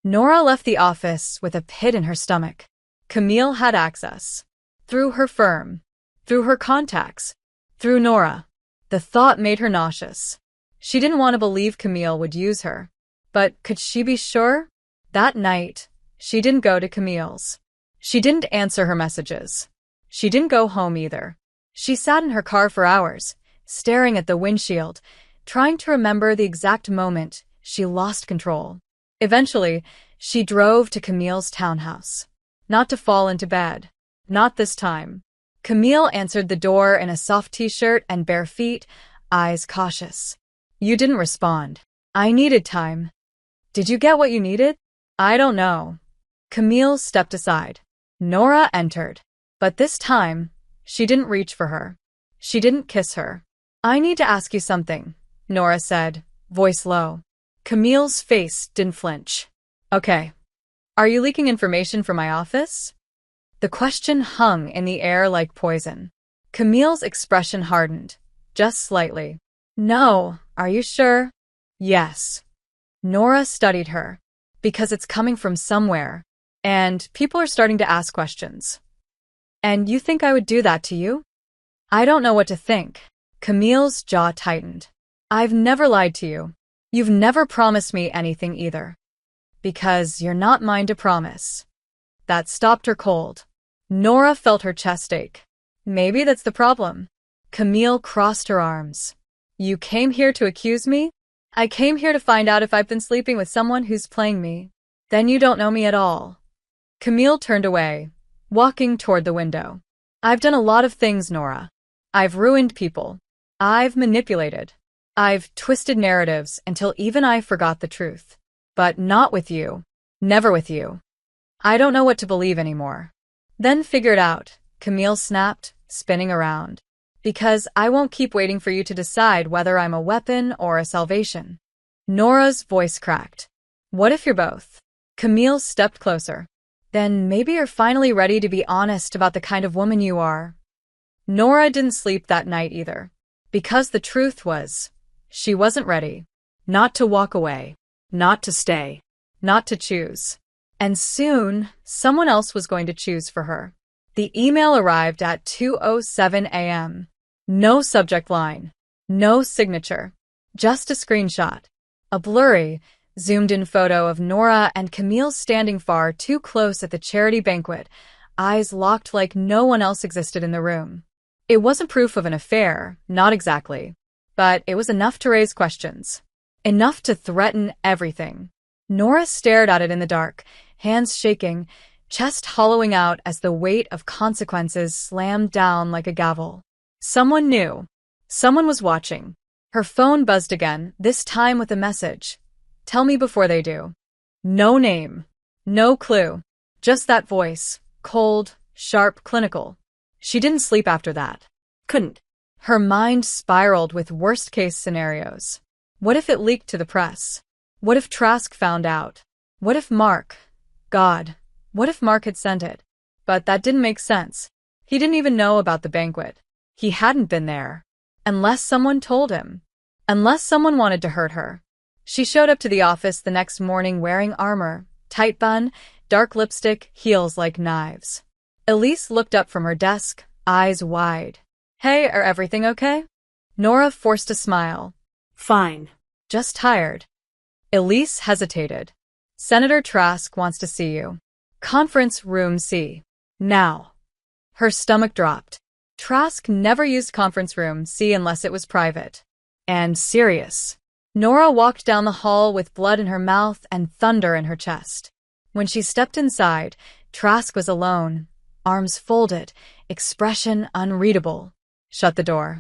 Nora left the office with a pit in her stomach. Camille had access. Through her firm. Through her contacts. Through Nora. The thought made her nauseous. She didn't want to believe Camille would use her. But could she be sure? That night, she didn't go to Camille's. She didn't answer her messages. She didn't go home either. She sat in her car for hours, staring at the windshield, trying to remember the exact moment she lost control. Eventually, she drove to Camille's townhouse. Not to fall into bed. Not this time. Camille answered the door in a soft t-shirt and bare feet, eyes cautious. You didn't respond. I needed time. Did you get what you needed? I don't know. Camille stepped aside. Nora entered. But this time, she didn't reach for her. She didn't kiss her. I need to ask you something, Nora said, voice low. Camille's face didn't flinch. Okay. Are you leaking information from my office? The question hung in the air like poison. Camille's expression hardened, just slightly. No, are you sure? Yes. Nora studied her. Because it's coming from somewhere. And people are starting to ask questions. And you think I would do that to you? I don't know what to think. Camille's jaw tightened. I've never lied to you. You've never promised me anything either. Because you're not mine to promise. That stopped her cold. Nora felt her chest ache. Maybe that's the problem. Camille crossed her arms. You came here to accuse me? I came here to find out if I've been sleeping with someone who's playing me. Then you don't know me at all. Camille turned away, walking toward the window. I've done a lot of things, Nora. I've ruined people. I've manipulated. I've twisted narratives until even I forgot the truth. But not with you. Never with you. I don't know what to believe anymore. Then figure it out, Camille snapped, spinning around. Because I won't keep waiting for you to decide whether I'm a weapon or a salvation. Nora's voice cracked. What if you're both? Camille stepped closer. Then maybe you're finally ready to be honest about the kind of woman you are. Nora didn't sleep that night either. Because the truth was, she wasn't ready. Not to walk away. Not to stay. Not to choose. And soon, someone else was going to choose for her. The email arrived at 2:07 a.m. No subject line. No signature. Just a screenshot. A blurry, zoomed-in photo of Nora and Camille standing far too close at the charity banquet, eyes locked like no one else existed in the room. It wasn't proof of an affair, not exactly. But it was enough to raise questions. Enough to threaten everything. Nora stared at it in the dark, hands shaking, chest hollowing out as the weight of consequences slammed down like a gavel. Someone knew. Someone was watching. Her phone buzzed again, this time with a message. Tell me before they do. No name. No clue. Just that voice. Cold, sharp, clinical. She didn't sleep after that.
Couldn't.
Her mind spiraled with worst-case scenarios. What if it leaked to the press? What if Trask found out? What if Mark? God, what if Mark had sent it? But that didn't make sense. He didn't even know about the banquet. He hadn't been there. Unless someone told him. Unless someone wanted to hurt her. She showed up to the office the next morning wearing armor, tight bun, dark lipstick, heels like knives. Elise looked up from her desk, eyes wide. Hey, are everything okay? Nora forced a smile.
Fine.
Just tired. Elise hesitated. Senator Trask wants to see you. Conference room C. Now. Her stomach dropped. Trask never used conference room C unless it was private. And serious. Nora walked down the hall with blood in her mouth and thunder in her chest. When she stepped inside, Trask was alone, arms folded, expression unreadable. Shut the door.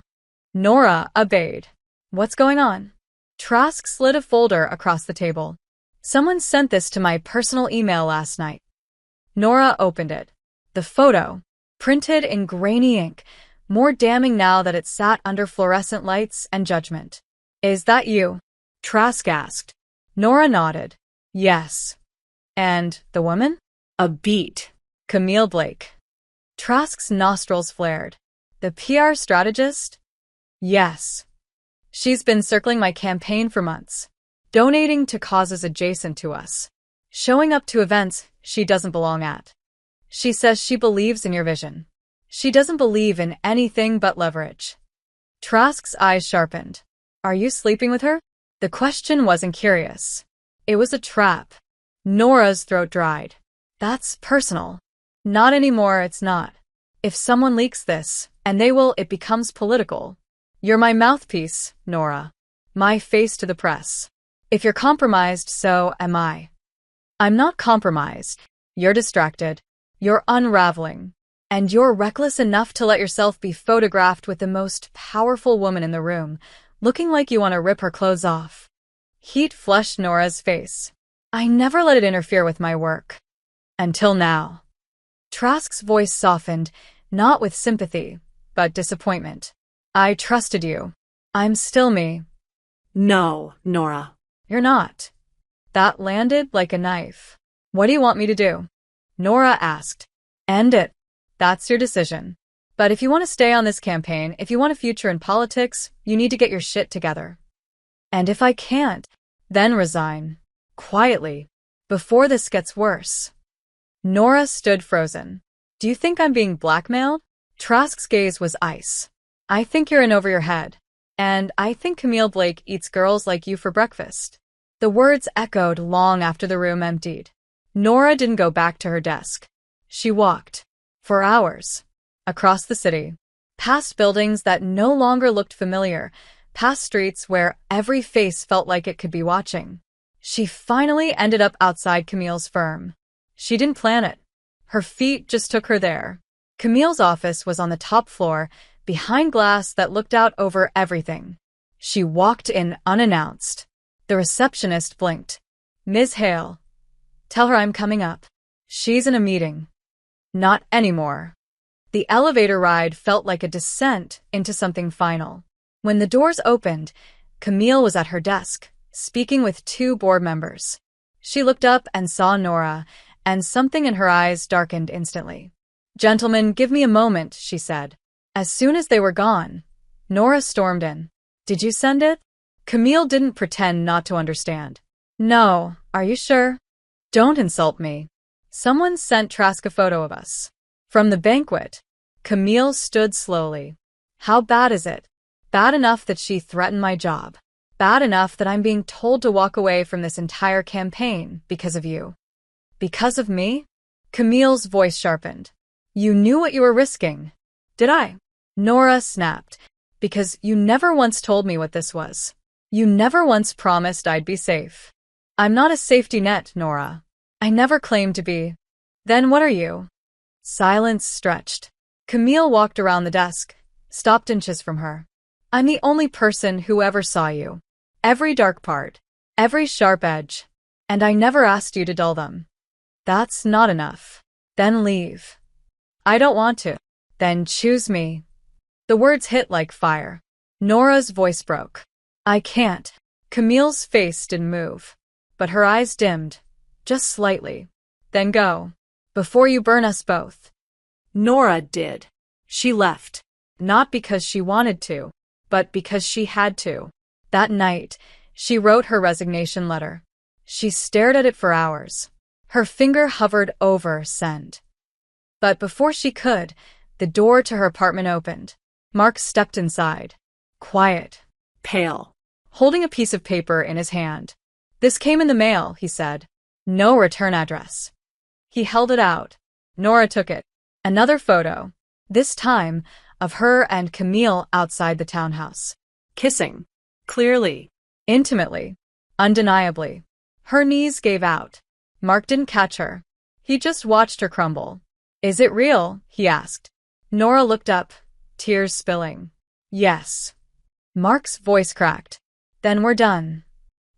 Nora obeyed. What's going on? Trask slid a folder across the table. Someone sent this to my personal email last night. Nora opened it. The photo, printed in grainy ink, more damning now that it sat under fluorescent lights and judgment. Is that you? Trask asked. Nora nodded. Yes. And the woman?
A beat.
Camille Blake. Trask's nostrils flared. The PR strategist? Yes. She's been circling my campaign for months, donating to causes adjacent to us, showing up to events she doesn't belong at. She says she believes in your vision. She doesn't believe in anything but leverage. Trask's eyes sharpened. Are you sleeping with her? The question wasn't curious. It was a trap. Nora's throat dried. That's personal. Not anymore, it's not. If someone leaks this, and they will, it becomes political. You're my mouthpiece, Nora. My face to the press. If you're compromised, so am I. I'm not compromised. You're distracted. You're unraveling. And you're reckless enough to let yourself be photographed with the most powerful woman in the room, looking like you want to rip her clothes off. Heat flushed Nora's face. I never let it interfere with my work. Until now. Trask's voice softened, not with sympathy, but disappointment. I trusted you. I'm still me.
No, Nora.
You're not. That landed like a knife. What do you want me to do? Nora asked. End it. That's your decision. But if you want to stay on this campaign, if you want a future in politics, you need to get your shit together. And if I can't, then resign. Quietly. Before this gets worse. Nora stood frozen. Do you think I'm being blackmailed? Trask's gaze was ice. I think you're in over your head. And I think Camille Blake eats girls like you for breakfast. The words echoed long after the room emptied. Nora didn't go back to her desk. She walked. For hours. Across the city. Past buildings that no longer looked familiar. Past streets where every face felt like it could be watching. She finally ended up outside Camille's firm. She didn't plan it. Her feet just took her there. Camille's office was on the top floor, behind glass that looked out over everything. She walked in unannounced. The receptionist blinked. Ms. Hale. Tell her I'm coming up. She's in a meeting. Not anymore. The elevator ride felt like a descent into something final. When the doors opened, Camille was at her desk, speaking with 2 board members. She looked up and saw Nora, and something in her eyes darkened instantly. Gentlemen, give me a moment, she said. As soon as they were gone, Nora stormed in. Did you send it? Camille didn't pretend not to understand. No, are you sure? Don't insult me. Someone sent Trask a photo of us. From the banquet. Camille stood slowly. How bad is it? Bad enough that she threatened my job. Bad enough that I'm being told to walk away from this entire campaign because of you. Because of me? Camille's voice sharpened. You knew what you were risking. Did I? Nora snapped. Because you never once told me what this was. You never once promised I'd be safe. I'm not a safety net, Nora. I never claimed to be. Then what are you? Silence stretched. Camille walked around the desk, stopped inches from her. I'm the only person who ever saw you. Every dark part, every sharp edge, and I never asked you to dull them. That's not enough. Then leave. I don't want to. Then choose me. The words hit like fire. Nora's voice broke. I can't. Camille's face didn't move, but her eyes dimmed, just slightly. Then go. Before you burn us both.
Nora did. She left.
Not because she wanted to, but because she had to. That night, she wrote her resignation letter. She stared at it for hours. Her finger hovered over send. But before she could, the door to her apartment opened. Mark stepped inside. Quiet.
Pale.
Holding a piece of paper in his hand. This came in the mail, he said. No return address. He held it out. Nora took it. Another photo. This time, of her and Camille outside the townhouse.
Kissing. Clearly.
Intimately. Undeniably. Her knees gave out. Mark didn't catch her. He just watched her crumble. Is it real? He asked. Nora looked up, tears spilling. Yes. Mark's voice cracked. Then we're done.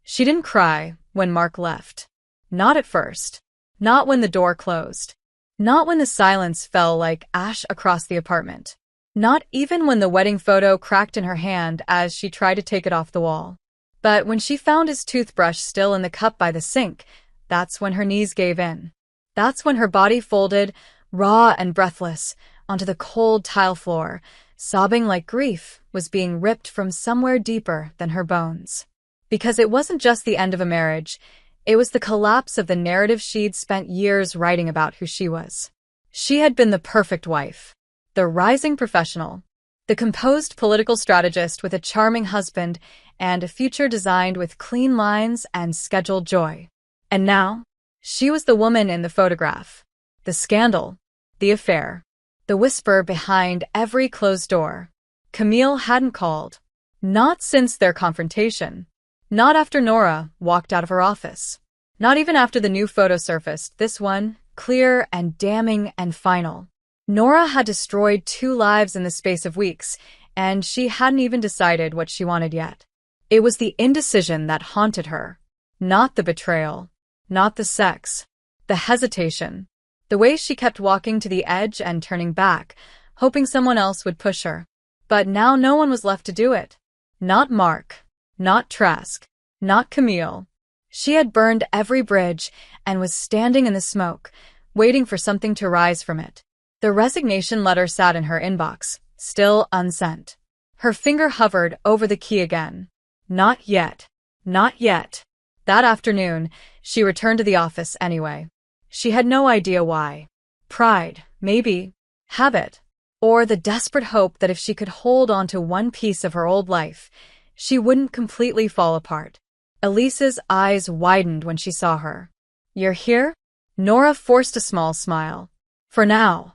She didn't cry when Mark left. Not at first. Not when the door closed. Not when the silence fell like ash across the apartment. Not even when the wedding photo cracked in her hand as she tried to take it off the wall. But when she found his toothbrush still in the cup by the sink, that's when her knees gave in. That's when her body folded, raw and breathless, onto the cold tile floor, sobbing like grief was being ripped from somewhere deeper than her bones. Because it wasn't just the end of a marriage, it was the collapse of the narrative she'd spent years writing about who she was. She had been the perfect wife, the rising professional, the composed political strategist with a charming husband and a future designed with clean lines and scheduled joy. And now, she was the woman in the photograph. The scandal, the affair, the whisper behind every closed door. Camille hadn't called. Not since their confrontation. Not after Nora walked out of her office. Not even after the new photo surfaced, this one, clear and damning and final. Nora had destroyed 2 lives in the space of weeks, and she hadn't even decided what she wanted yet. It was the indecision that haunted her. Not the betrayal. Not the sex. The hesitation. The way she kept walking to the edge and turning back, hoping someone else would push her. But now no one was left to do it. Not Mark. Not Trask. Not Camille. She had burned every bridge and was standing in the smoke, waiting for something to rise from it. The resignation letter sat in her inbox, still unsent. Her finger hovered over the key again. Not yet. Not yet. That afternoon, she returned to the office anyway. She had no idea why. Pride, maybe. Habit. Or the desperate hope that if she could hold on to one piece of her old life, she wouldn't completely fall apart. Elise's eyes widened when she saw her. "You're here?" Nora forced a small smile. "For now."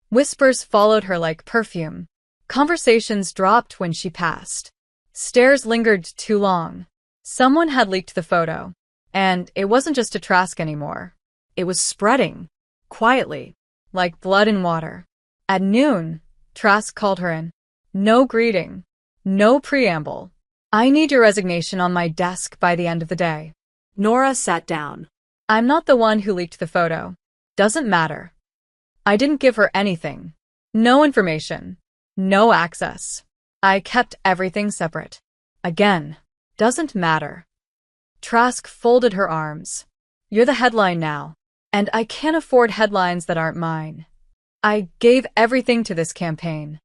Whispers followed her like perfume. Conversations dropped when she passed. Stares lingered too long. Someone had leaked the photo. And it wasn't just a Trask anymore. It was spreading. Quietly. Like blood in water. At noon, Trask called her in. No greeting. No preamble. "I need your resignation on my desk by the end of the day."
Nora sat down.
"I'm not the one who leaked the photo. Doesn't matter. I didn't give her anything. No information. No access. I kept everything separate. Again. Doesn't matter." Trask folded her arms. "You're the headline now. And I can't afford headlines that aren't mine. I gave everything to this campaign.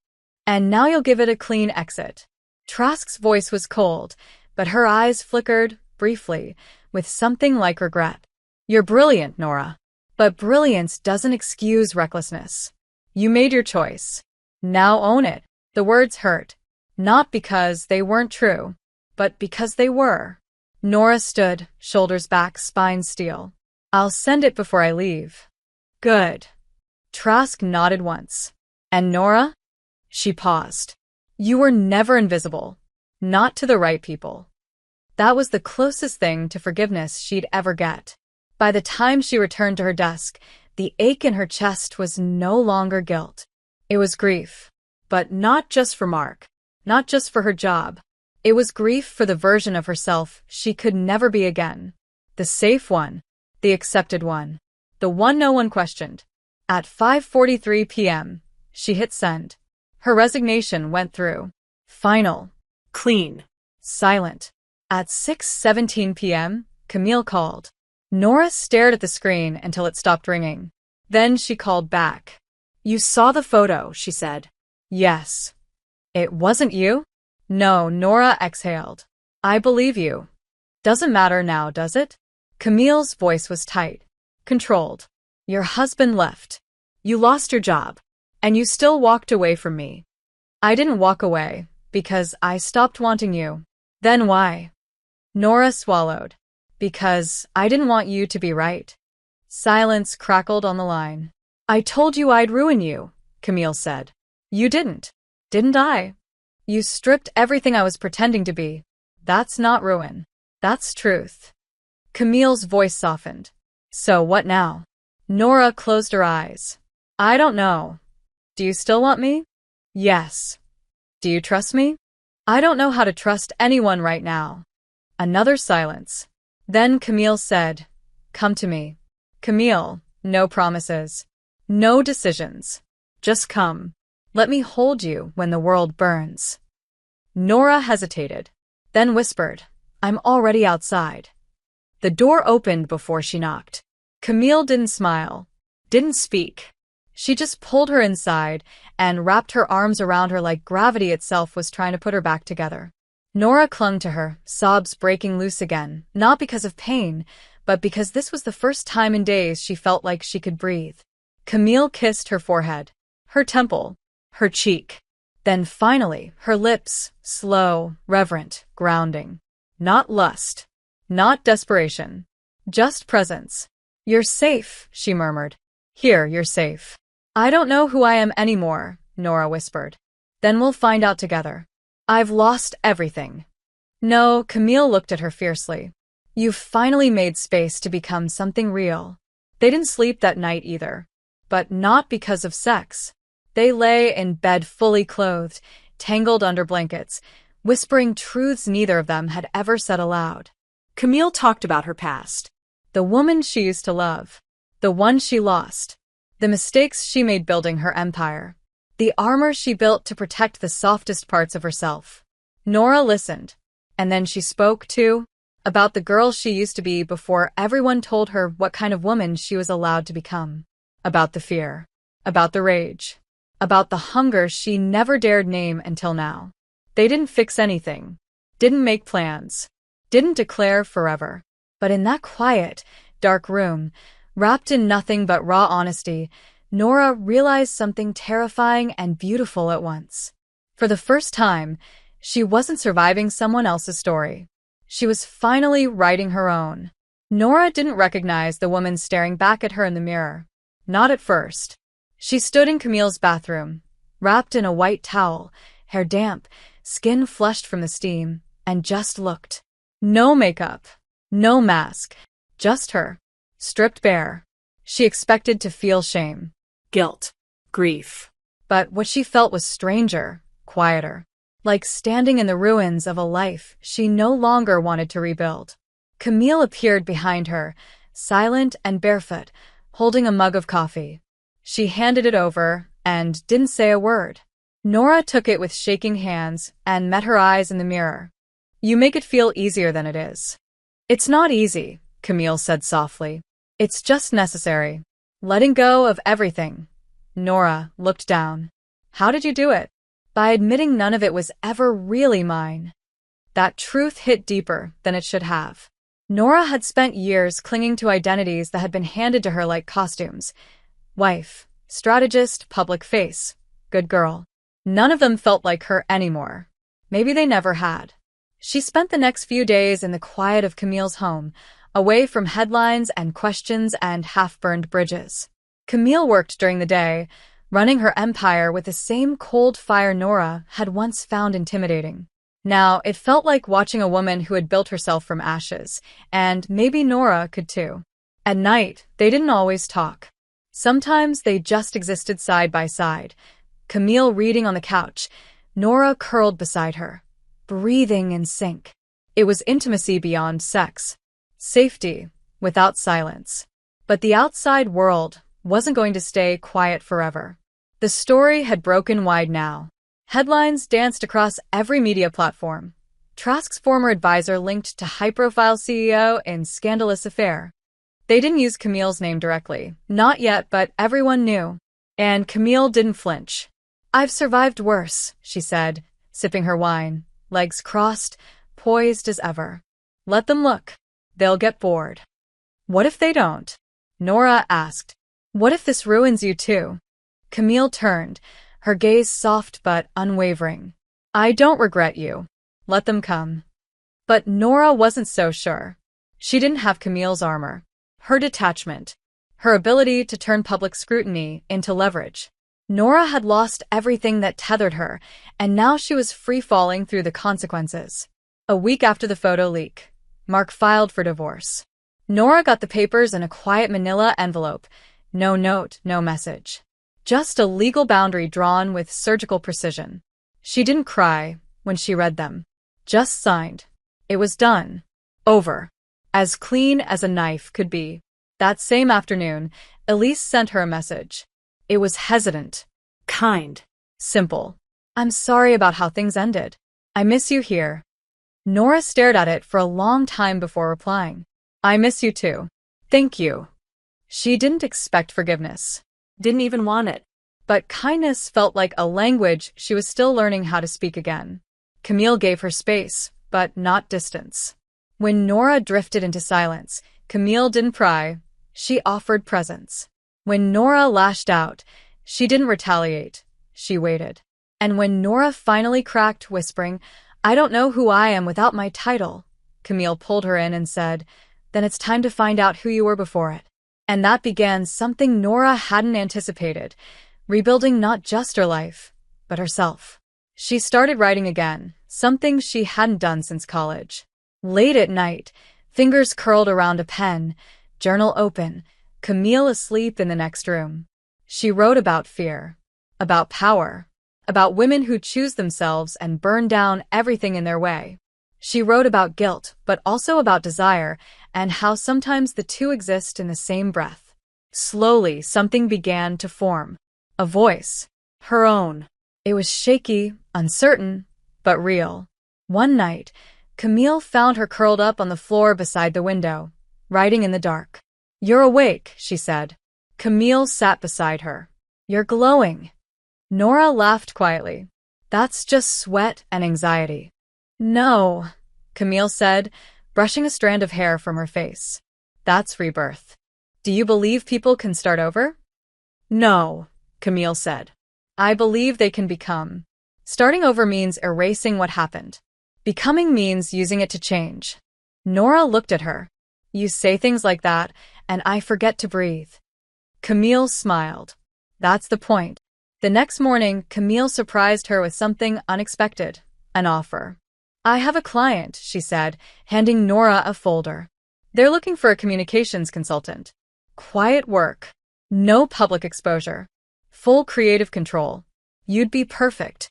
And now you'll give it a clean exit." Trask's voice was cold, but her eyes flickered, briefly, with something like regret. "You're brilliant, Nora. But brilliance doesn't excuse recklessness. You made your choice. Now own it." The words hurt. Not because they weren't true, but because they were. Nora stood, shoulders back, spine still. "I'll send it before I leave." "Good." Trask nodded once. "And Nora?" She paused. "You were never invisible. Not to the right people." That was the closest thing to forgiveness she'd ever get. By the time she returned to her desk, the ache in her chest was no longer guilt. It was grief. But not just for Mark. Not just for her job. It was grief for the version of herself she could never be again. The safe one. The accepted one. The one no one questioned. At 5:43 p.m., she hit send. Her resignation went through. Final.
Clean.
Silent. At 6:17 p.m., Camille called. Nora stared at the screen until it stopped ringing. Then she called back. "You saw the photo," she said. "Yes." "It wasn't you?" "No," Nora exhaled. "I believe you." "Doesn't matter now, does it?" Camille's voice was tight. Controlled. "Your husband left. You lost your job. And you still walked away from me." "I didn't walk away, because I stopped wanting you." "Then why?" Nora swallowed. "Because I didn't want you to be right." Silence crackled on the line. "I told you I'd ruin you," Camille said. "You didn't. Didn't I? You stripped everything I was pretending to be. That's not ruin. That's truth." Camille's voice softened. "So what now?" Nora closed her eyes. "I don't know. Do you still want me?" "Yes." "Do you trust me?" "I don't know how to trust anyone right now." Another silence. Then Camille said, "Come to me." "Camille, no promises. No decisions. Just come. Let me hold you when the world burns." Nora hesitated, then whispered, "I'm already outside." The door opened before she knocked. Camille didn't smile, didn't speak. She just pulled her inside and wrapped her arms around her like gravity itself was trying to put her back together. Nora clung to her, sobs breaking loose again, not because of pain, but because this was the first time in days she felt like she could breathe. Camille kissed her forehead, her temple, her cheek. Then finally, her lips, slow, reverent, grounding. Not lust. Not desperation. Just presence. "You're safe," she murmured. "Here, you're safe." "I don't know who I am anymore," Nora whispered. "Then we'll find out together." "I've lost everything." "No," Camille looked at her fiercely. "You've finally made space to become something real." They didn't sleep that night either. But not because of sex. They lay in bed fully clothed, tangled under blankets, whispering truths neither of them had ever said aloud.
Camille talked about her past.
The woman she used to love. The one she lost. The mistakes she made building her empire. The armor she built to protect the softest parts of herself. Nora listened. And then she spoke, too, about the girl she used to be before everyone told her what kind of woman she was allowed to become. About the fear. about the rage, about the hunger she never dared name until now. They didn't fix anything, didn't make plans, didn't declare forever. But in that quiet, dark room, wrapped in nothing but raw honesty, Nora realized something terrifying and beautiful at once. For the first time, she wasn't surviving someone else's story. She was finally writing her own. Nora didn't recognize the woman staring back at her in the mirror. Not at first. She stood in Camille's bathroom, wrapped in a white towel, hair damp, skin flushed from the steam, and just looked. No makeup, no mask, just her, stripped bare. She expected to feel shame,
Guilt. Grief.
but what she felt was stranger, quieter, like standing in the ruins of a life she no longer wanted to rebuild. Camille appeared behind her, silent and barefoot, holding a mug of coffee. She handed it over and didn't say a word. Nora took it with shaking hands and met her eyes in the mirror. You make it feel easier than it is. It's not easy, Camille said softly. It's just necessary. Letting go of everything. Nora looked down. How did you do it? By admitting none of it was ever really mine. That truth hit deeper than it should have. Nora had spent years clinging to identities that had been handed to her like costumes. Wife, strategist, public face, good girl. None of them felt like her anymore. Maybe they never had. She spent the next few days in the quiet of Camille's home, away from headlines and questions and half-burned bridges. Camille worked during the day, running her empire with the same cold fire Nora had once found intimidating. Now, it felt like watching a woman who had built herself from ashes, and maybe Nora could too. At night, they didn't always talk. Sometimes they just existed side by side. Camille reading on the couch, Nora curled beside her, breathing in sync. It was intimacy beyond sex. Safety, without silence. But the outside world wasn't going to stay quiet forever. The story had broken wide now. Headlines danced across every media platform. Trask's former advisor linked to high-profile CEO in scandalous affair. They didn't use Camille's name directly. Not yet, but everyone knew. And Camille didn't flinch. I've survived worse, she said, sipping her wine, legs crossed, poised as ever. Let them look. They'll get bored. What if they don't? Nora asked. What if this ruins you too? Camille turned, her gaze soft but unwavering. I don't regret you. Let them come. But Nora wasn't so sure. She didn't have Camille's armor, her detachment, her ability to turn public scrutiny into leverage. Nora had lost everything that tethered her, and now she was free-falling through the consequences. A week after the photo leak, Mark filed for divorce. Nora got the papers in a quiet manila envelope. No note, no message. Just a legal boundary drawn with surgical precision. She didn't cry when she read them. Just signed. It was done. Over. As clean as a knife could be. That same afternoon, Elise sent her a message. It was hesitant.
Kind.
Simple. I'm sorry about how things ended. I miss you here. Nora stared at it for a long time before replying. I miss you too. Thank you. She didn't expect forgiveness.
Didn't even want it.
But kindness felt like a language she was still learning how to speak again. Camille gave her space, but not distance. When Nora drifted into silence, Camille didn't pry. She offered presence. When Nora lashed out, she didn't retaliate. She waited. And when Nora finally cracked, whispering, I don't know who I am without my title, Camille pulled her in and said, then it's time to find out who you were before it. And that began something Nora hadn't anticipated, rebuilding not just her life, but herself. She started writing again, something she hadn't done since college. Late at night, fingers curled around a pen, journal open, Camille asleep in the next room. She wrote about fear, about power, about women who choose themselves and burn down everything in their way. She wrote about guilt, but also about desire, and how sometimes the two exist in the same breath. Slowly, something began to form. A voice. Her own. It was shaky, uncertain, but real. One night, Camille found her curled up on the floor beside the window, writing in the dark. You're awake, she said. Camille sat beside her. You're glowing. Nora laughed quietly. That's just sweat and anxiety. No, Camille said, brushing a strand of hair from her face. That's rebirth. Do you believe people can start over? No, Camille said. I believe they can become. Starting over means erasing what happened. Becoming means using it to change. Nora looked at her. You say things like that, and I forget to breathe. Camille smiled. That's the point. The next morning, Camille surprised her with something unexpected, an offer. I have a client, she said, handing Nora a folder. They're looking for a communications consultant. Quiet work. No public exposure. Full creative control. You'd be perfect.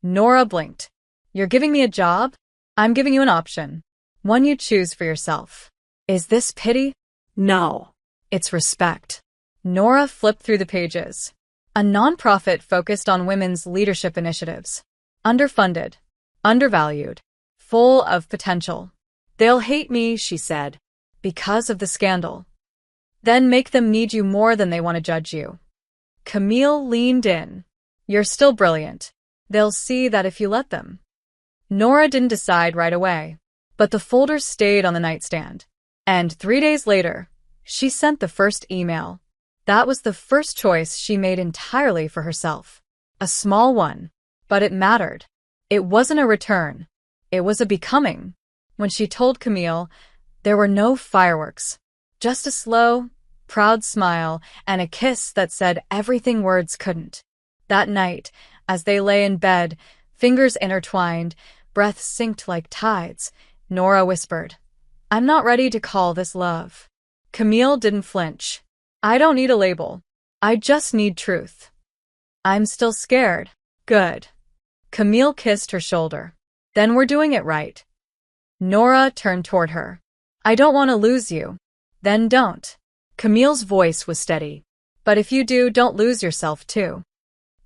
Nora blinked. You're giving me a job? I'm giving you an option. One you choose for yourself. Is this pity?
No.
It's respect. Nora flipped through the pages. A nonprofit focused on women's leadership initiatives. Underfunded. Undervalued. Full of potential. They'll hate me, she said, because of the scandal. Then make them need you more than they want to judge you. Camille leaned in. You're still brilliant. They'll see that if you let them. Nora didn't decide right away, but the folder stayed on the nightstand. And 3 days later, she sent the first email. That was the first choice she made entirely for herself. A small one, but it mattered. It wasn't a return. It was a becoming. When she told Camille, there were no fireworks. Just a slow, proud smile and a kiss that said everything words couldn't. That night, as they lay in bed, fingers intertwined, breath synced like tides, Nora whispered, I'm not ready to call this love. Camille didn't flinch. I don't need a label. I just need truth. I'm still scared. Good. Camille kissed her shoulder. Then we're doing it right. Nora turned toward her. I don't want to lose you. Then don't. Camille's voice was steady. But if you do, don't lose yourself too.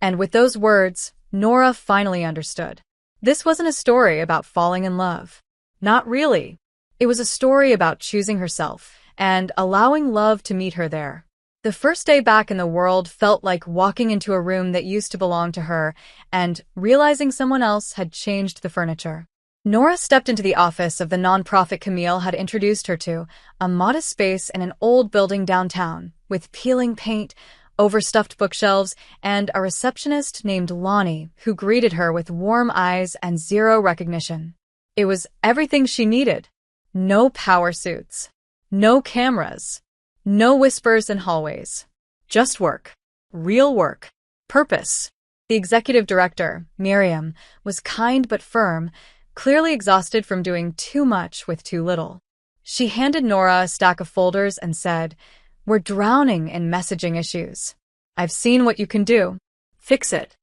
And with those words, Nora finally understood. This wasn't a story about falling in love. Not really. It was a story about choosing herself and allowing love to meet her there. The first day back in the world felt like walking into a room that used to belong to her and realizing someone else had changed the furniture. Nora stepped into the office of the nonprofit Camille had introduced her to, a modest space in an old building downtown, with peeling paint, overstuffed bookshelves, and a receptionist named Lonnie who greeted her with warm eyes and zero recognition. It was everything she needed. No power suits. No cameras. No whispers in hallways. Just work. Real work. Purpose. The executive director, Miriam, was kind but firm, clearly exhausted from doing too much with too little. She handed Nora a stack of folders and said, We're drowning in messaging issues. I've seen what you can do. Fix it.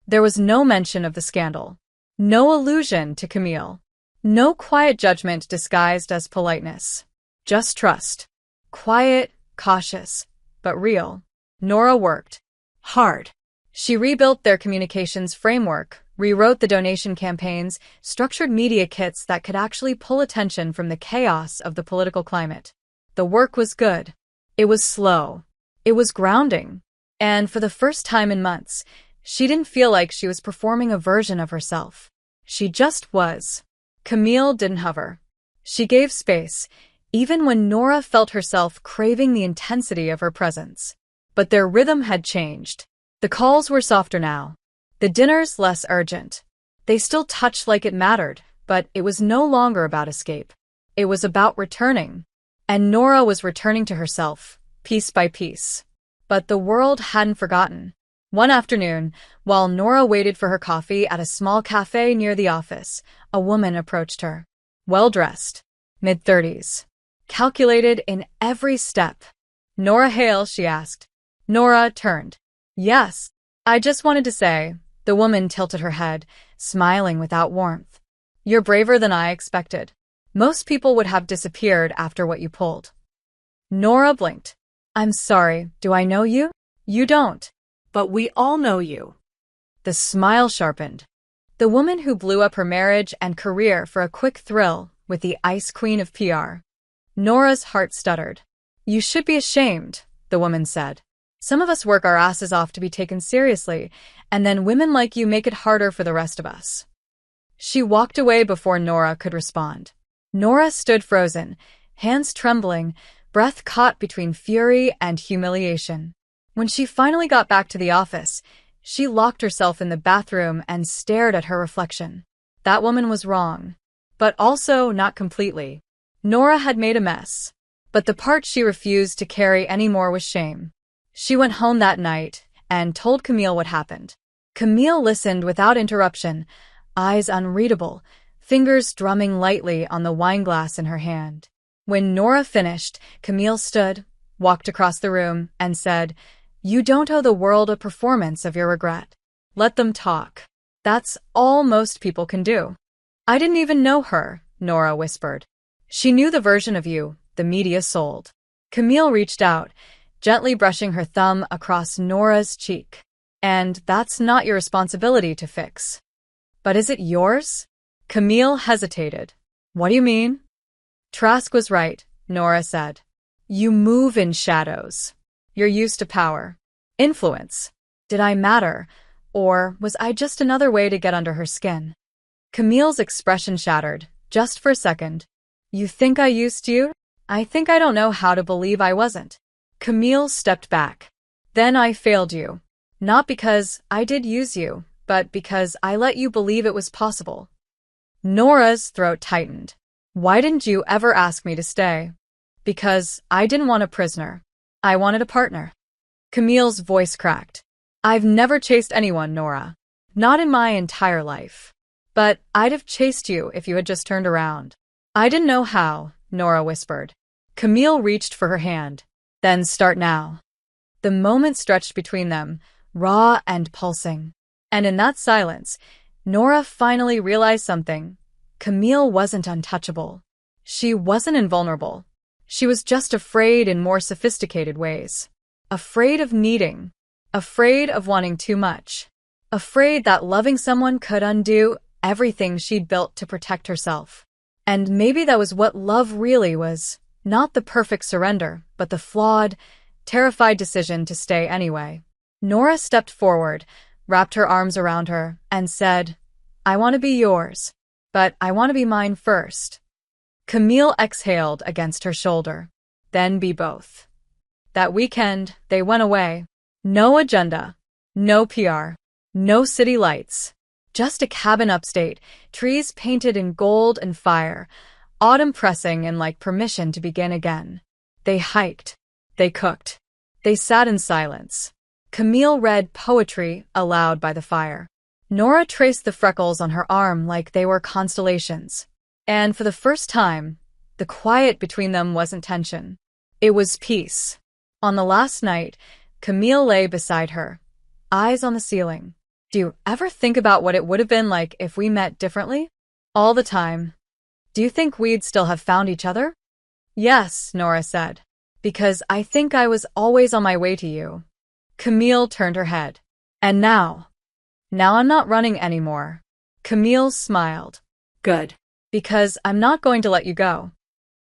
There was no mention of the scandal. No allusion to Camille. No quiet judgment disguised as politeness. Just trust. Quiet, cautious, but real. Nora worked hard. She rebuilt their communications framework, rewrote the donation campaigns, structured media kits that could actually pull attention from the chaos of the political climate. The work was good. It was slow. It was grounding. And for the first time in months, she didn't feel like she was performing a version of herself. She just was. Camille didn't hover. She gave space, even when Nora felt herself craving the intensity of her presence. But their rhythm had changed. The calls were softer now. The dinners less urgent. They still touched like it mattered, but it was no longer about escape. It was about returning. And Nora was returning to herself, piece by piece. But the world hadn't forgotten. One afternoon, while Nora waited for her coffee at a small cafe near the office, a woman approached her. Well-dressed, mid-30s. Calculated in every step. Nora Hale, she asked. Nora turned. Yes, I just wanted to say, the woman tilted her head, smiling without warmth. You're braver than I expected. Most people would have disappeared after what you pulled. Nora blinked. I'm sorry, do I know you? You don't.
But we all know you.
The smile sharpened. The woman who blew up her marriage and career for a quick thrill with the ice queen of PR. Nora's heart stuttered. You should be ashamed, the woman said. Some of us work our asses off to be taken seriously, and then women like you make it harder for the rest of us." She walked away before Nora could respond. Nora stood frozen, hands trembling, breath caught between fury and humiliation. When she finally got back to the office, she locked herself in the bathroom and stared at her reflection. That woman was wrong, but also not completely. Nora had made a mess, but the part she refused to carry anymore was shame. She went home that night and told Camille what happened. Camille listened without interruption, eyes unreadable, fingers drumming lightly on the wineglass in her hand. When Nora finished, Camille stood, walked across the room, and said, "You don't owe the world a performance of your regret. Let them talk. That's all most people can do." "I didn't even know her," Nora whispered. "She knew the version of you the media sold." Camille reached out, gently brushing her thumb across Nora's cheek. "And that's not your responsibility to fix." "But is it yours?" Camille hesitated. "What do you mean?" "Trask was right," Nora said. "You move in shadows. You're used to power. Influence. Did I matter, or was I just another way to get under her skin?" Camille's expression shattered, just for a second. "You think I used you? I think I don't know how to believe I wasn't." Camille stepped back. "Then I failed you. Not because I did use you, but because I let you believe it was possible." Nora's throat tightened. "Why didn't you ever ask me to stay?" "Because I didn't want a prisoner. I wanted a partner." Camille's voice cracked. "I've never chased anyone, Nora. Not in my entire life. But I'd have chased you if you had just turned around." "I didn't know how," Nora whispered. Camille reached for her hand. "Then start now." The moment stretched between them, raw and pulsing. And in that silence, Nora finally realized something. Camille wasn't untouchable. She wasn't invulnerable. She was just afraid in more sophisticated ways. Afraid of needing. Afraid of wanting too much. Afraid that loving someone could undo everything she'd built to protect herself. And maybe that was what love really was. Not the perfect surrender, but the flawed, terrified decision to stay anyway. Nora stepped forward, wrapped her arms around her, and said, "I want to be yours, but I want to be mine first." Camille exhaled against her shoulder. "Then be both." That weekend, they went away. No agenda, no PR, no city lights. Just a cabin upstate, trees painted in gold and fire, autumn pressing in like permission to begin again. They hiked. They cooked. They sat in silence. Camille read poetry aloud by the fire. Nora traced the freckles on her arm like they were constellations. And for the first time, the quiet between them wasn't tension. It was peace. On the last night, Camille lay beside her, eyes on the ceiling. "Do you ever think about what it would have been like if we met differently?" "All the time." "Do you think we'd still have found each other?" "Yes," Nora said. "Because I think I was always on my way to you." Camille turned her head. "And now?" "Now I'm not running anymore." Camille smiled.
Good.
"Because I'm not going to let you go."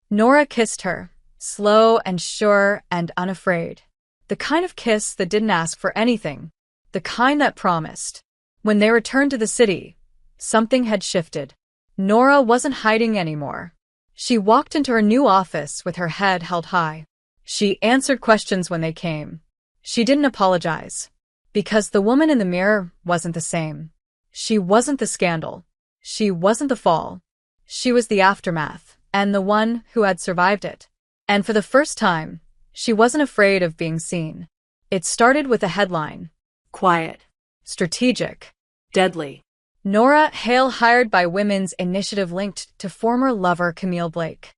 Nora kissed her, slow and sure and unafraid. The kind of kiss that didn't ask for anything. The kind that promised. When they returned to the city, something had shifted. Nora wasn't hiding anymore. She walked into her new office with her head held high. She answered questions when they came. She didn't apologize. Because the woman in the mirror wasn't the same. She wasn't the scandal. She wasn't the fall. She was the aftermath, and the one who had survived it. And for the first time, she wasn't afraid of being seen. It started with a headline.
Quiet.
Strategic.
Deadly.
Nora Hale hired by Women's Initiative linked to former lover Camille Blake.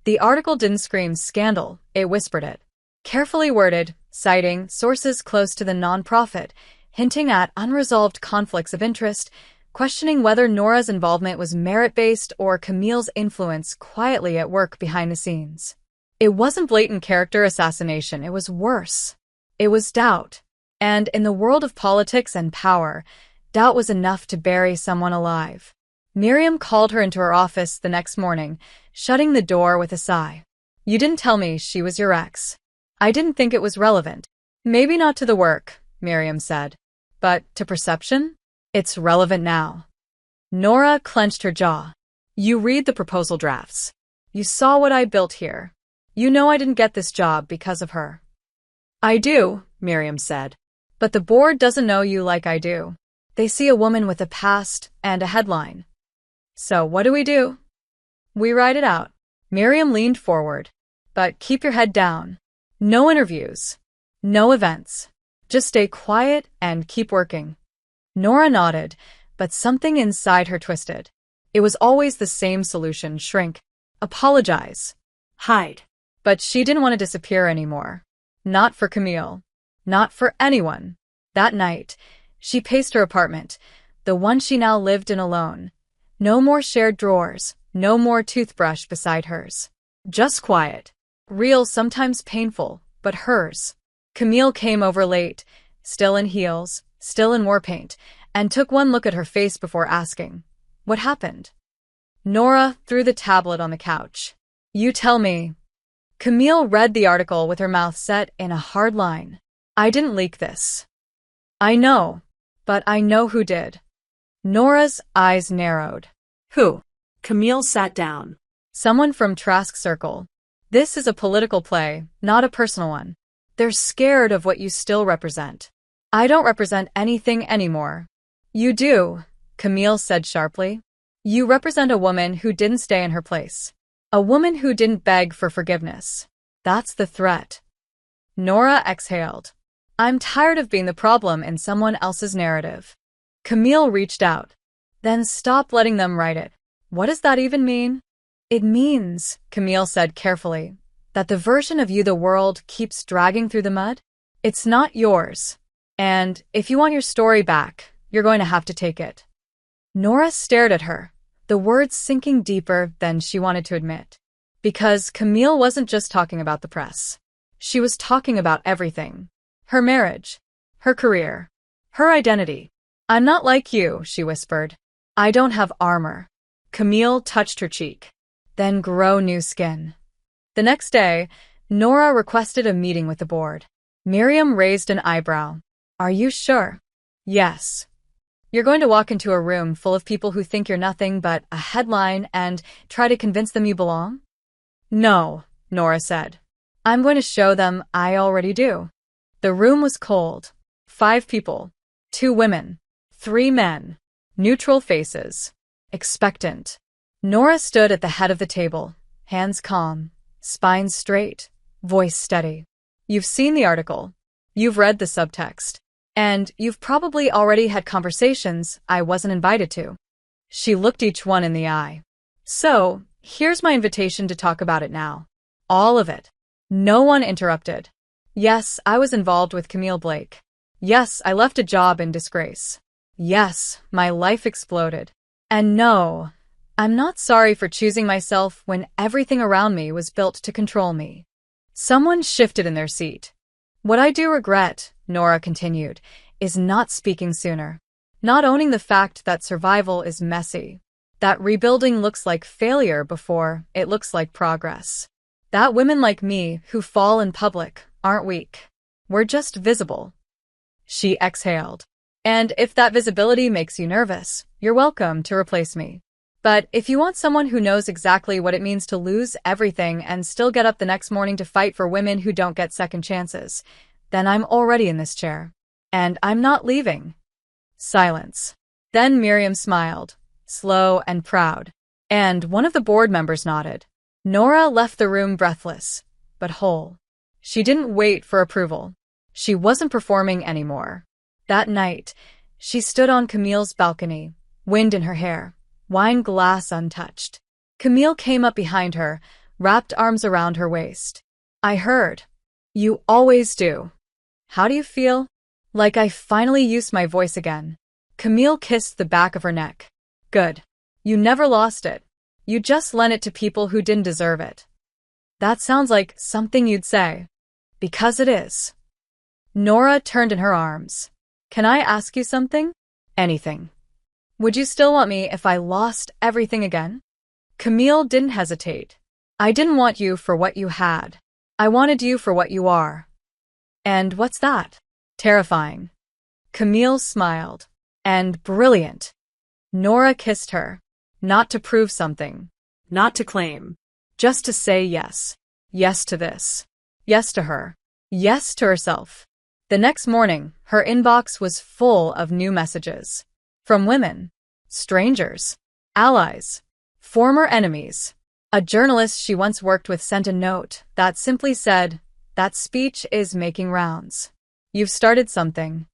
The article didn't scream scandal, it whispered it. Carefully worded, citing sources close to the nonprofit, hinting at unresolved conflicts of interest, questioning whether Nora's involvement was merit-based or Camille's influence quietly at work behind the scenes. It wasn't blatant character assassination, it was worse. It was doubt. And in the world of politics and power, doubt was enough to bury someone alive. Miriam called her into her office the next morning, shutting the door with a sigh. "You didn't tell me she was your ex." "I didn't think it was relevant." Maybe not to the work, Miriam said, but to perception? It's relevant now. Nora clenched her jaw. You read the proposal drafts. You saw what I built here. You know I didn't get this job because of her. I do, Miriam said. But the board doesn't know you like I do. They see a woman with a past and a headline. So what do? We write it out. Miriam leaned forward. But keep your head down. No interviews. No events. Just stay quiet and keep working. Nora nodded, but something inside her twisted. It was always the same solution: shrink, apologize,
Hide.
but she didn't want to disappear anymore. Not for Camille. Not for anyone. That night, she paced her apartment, the one she now lived in alone. No more shared drawers, no more toothbrush beside hers. Just quiet. Real, sometimes painful, but hers. Camille came over late, still in heels, still in war paint, and took one look at her face before asking, "What happened?" Nora threw the tablet on the couch. "You tell me." Camille read the article with her mouth set in a hard line. "I didn't leak this." "I know, but I know who did." Nora's eyes narrowed.
Who? Camille sat down.
"Someone from Trask Circle. This is a political play, not a personal one. They're scared of what you still represent." "I don't represent anything anymore." "You do," Camille said sharply. "You represent a woman who didn't stay in her place. A woman who didn't beg for forgiveness. That's the threat." Nora exhaled. "I'm tired of being the problem in someone else's narrative." Camille reached out. "Then stop letting them write it." "What does that even mean?" "It means," Camille said carefully, "that the version of you the world keeps dragging through the mud, it's not yours. And if you want your story back, you're going to have to take it." Nora stared at her, the words sinking deeper than she wanted to admit. Because Camille wasn't just talking about the press. She was talking about everything. Her marriage. Her career. Her identity. "I'm not like you," she whispered. "I don't have armor." Camille touched her cheek. "Then grow new skin." The next day, Nora requested a meeting with the board. Miriam raised an eyebrow. "Are you sure?" "Yes. You're going to walk into a room full of people who think you're nothing but a headline and try to convince them you belong?" "No," Nora said. "I'm going to show them I already do." The room was cold. 5 people. 2 women. 3 men. Neutral faces. Expectant. Nora stood at the head of the table, hands calm, spine straight, voice steady. "You've seen the article. You've read the subtext. And you've probably already had conversations I wasn't invited to." She looked each one in the eye. "So, here's my invitation to talk about it now. All of it." No one interrupted. "Yes, I was involved with Camille Blake. Yes, I left a job in disgrace. Yes, my life exploded. And no, I'm not sorry for choosing myself when everything around me was built to control me." Someone shifted in their seat. "What I do regret," Nora continued, "is not speaking sooner. Not owning the fact that survival is messy. That rebuilding looks like failure before it looks like progress. That women like me who fall in public aren't weak. We're just visible." She exhaled. "And if that visibility makes you nervous, you're welcome to replace me. But if you want someone who knows exactly what it means to lose everything and still get up the next morning to fight for women who don't get second chances, then I'm already in this chair. And I'm not leaving." Silence. Then Miriam smiled, slow and proud. And one of the board members nodded. Nora left the room breathless, but whole. She didn't wait for approval. She wasn't performing anymore. That night, she stood on Camille's balcony, wind in her hair, wine glass untouched. Camille came up behind her, wrapped arms around her waist. "I heard. You always do. How do you feel?" "Like I finally used my voice again." Camille kissed the back of her neck. "Good. You never lost it. You just lent it to people who didn't deserve it." "That sounds like something you'd say." "Because it is." Nora turned in her arms. "Can I ask you something?" "Anything." "Would you still want me if I lost everything again?" Camille didn't hesitate. "I didn't want you for what you had. I wanted you for what you are." And what's that? Terrifying. Camille smiled. And brilliant. Nora kissed her. Not to prove something.
Not to claim.
Just to say yes. Yes to this. Yes to her. Yes to herself. The next morning, her inbox was full of new messages. From women. Strangers. Allies. Former enemies. A journalist she once worked with sent a note that simply said, "That speech is making rounds. You've started something."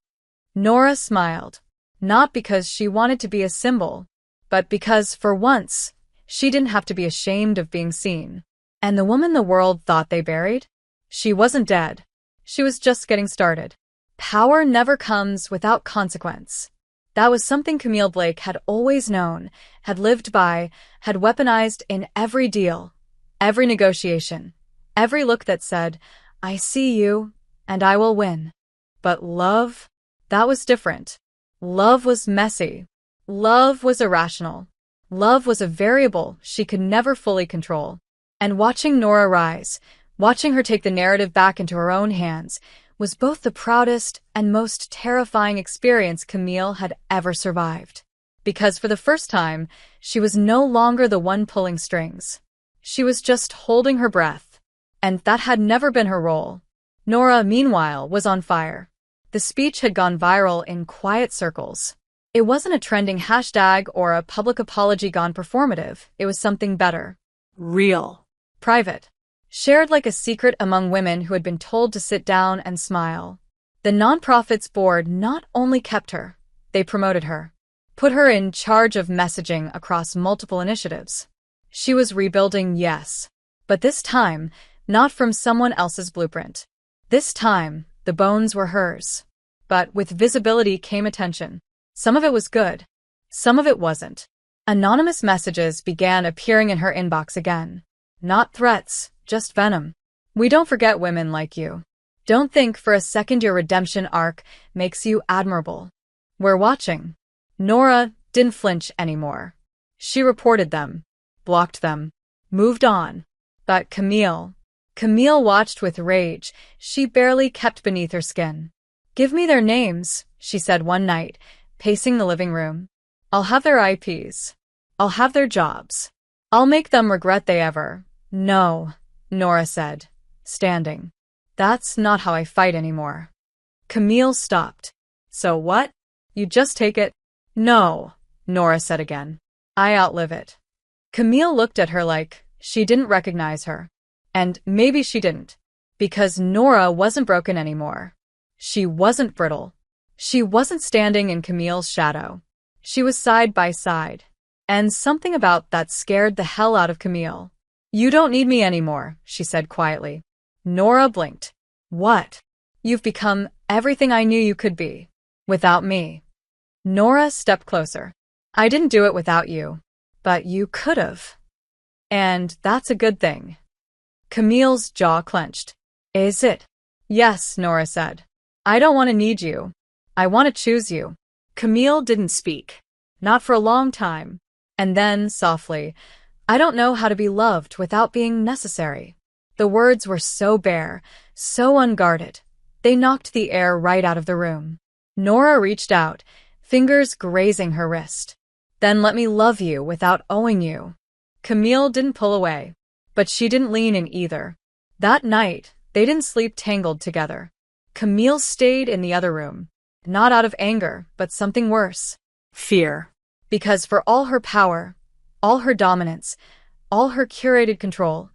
Nora smiled. Not because she wanted to be a symbol, but because, for once, she didn't have to be ashamed of being seen. And the woman the world thought they buried? She wasn't dead. She was just getting started. Power never comes without consequence. That was something Camille Blake had always known, had lived by, had weaponized in every deal, every negotiation, every look that said, "I see you, and I will win." But love? That was different. Love was messy. Love was irrational. Love was a variable she could never fully control. And watching Nora rise, watching her take the narrative back into her own hands, was both the proudest and most terrifying experience Camille had ever survived. Because for the first time, she was no longer the one pulling strings. She was just holding her breath. And that had never been her role. Nora, meanwhile, was on fire. The speech had gone viral in quiet circles. It wasn't a trending hashtag or a public apology gone performative. It was something better.
Real.
Private. Shared like a secret among women who had been told to sit down and smile. The nonprofit's board not only kept her, they promoted her. Put her in charge of messaging across multiple initiatives. She was rebuilding, yes. But this time, not from someone else's blueprint. This time, the bones were hers. But with visibility came attention. Some of it was good. Some of it wasn't. Anonymous messages began appearing in her inbox again. Not threats, just venom. "We don't forget women like you. Don't think for a second your redemption arc makes you admirable. We're watching." Nora didn't flinch anymore. She reported them, blocked them, moved on. But Camille watched with rage she barely kept beneath her skin. "Give me their names," she said one night, pacing the living room. "I'll have their IPs. I'll have their jobs. I'll make them regret they ever." "No," Nora said, standing. "That's not how I fight anymore." Camille stopped. "So what? You just take it?" "No," Nora said again. "I outlive it." Camille looked at her like she didn't recognize her. And maybe she didn't. Because Nora wasn't broken anymore. She wasn't brittle. She wasn't standing in Camille's shadow. She was side by side. And something about that scared the hell out of Camille. "You don't need me anymore," she said quietly. Nora blinked. "What? You've become everything I knew you could be. Without me." Nora stepped closer. "I didn't do it without you. But you could've. And that's a good thing." Camille's jaw clenched. "Is it?" "Yes," Nora said. "I don't want to need you. I want to choose you." Camille didn't speak. Not for a long time. And then, softly, "I don't know how to be loved without being necessary." The words were so bare, so unguarded. They knocked the air right out of the room. Nora reached out, fingers grazing her wrist. "Then let me love you without owing you." Camille didn't pull away. But she didn't lean in either. That night, they didn't sleep tangled together. Camille stayed in the other room. Not out of anger, but something worse. Fear. Because for all her power, all her dominance, all her curated control,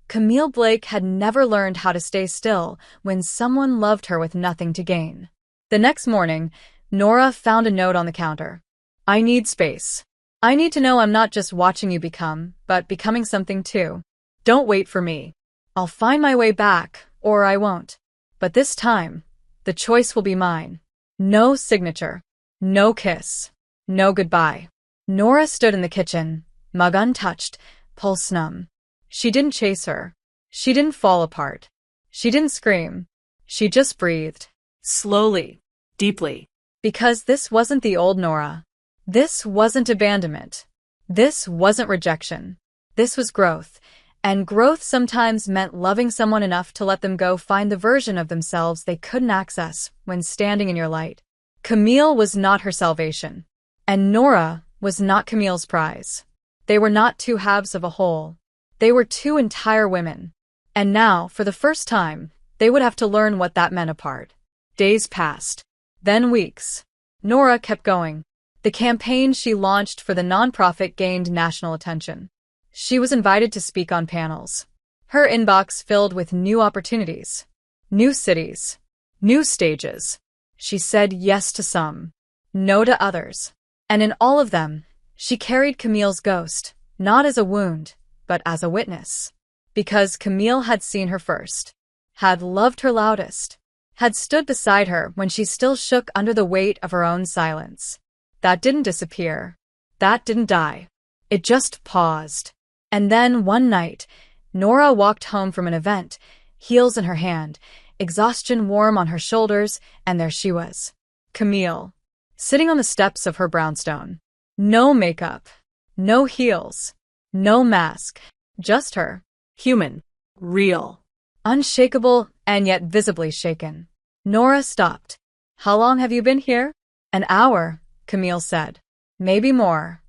Camille Blake had never learned how to stay still when someone loved her with nothing to gain. The next morning, Nora found a note on the counter. "I need space. I need to know I'm not just watching you become, but becoming something too. Don't wait for me. I'll find my way back, or I won't. But this time, the choice will be mine. No signature. No kiss. No goodbye." Nora stood in the kitchen, mug untouched, pulse numb. She didn't chase her. She didn't fall apart. She didn't scream. She just breathed. Slowly. Deeply. Because this wasn't the old Nora. This wasn't abandonment. This wasn't rejection. This was growth. And growth sometimes meant loving someone enough to let them go find the version of themselves they couldn't access when standing in your light. Camille was not her salvation. And Nora was not Camille's prize. They were not two halves of a whole. They were two entire women. And now, for the first time, they would have to learn what that meant apart. Days passed. Then weeks. Nora kept going. The campaign she launched for the nonprofit gained national attention. She was invited to speak on panels. Her inbox filled with new opportunities. New cities. New stages. She said yes to some. No to others. And in all of them, she carried Camille's ghost, not as a wound, but as a witness. Because Camille had seen her first. Had loved her loudest. Had stood beside her when she still shook under the weight of her own silence. That didn't disappear. That didn't die. It just paused. And then, one night, Nora walked home from an event, heels in her hand, exhaustion warm on her shoulders, and there she was. Camille. Sitting on the steps of her brownstone. No makeup. No heels. No mask. Just her.
Human. Real.
Unshakable, and yet visibly shaken. Nora stopped. How long have you been here? An hour, Camille said. Maybe more.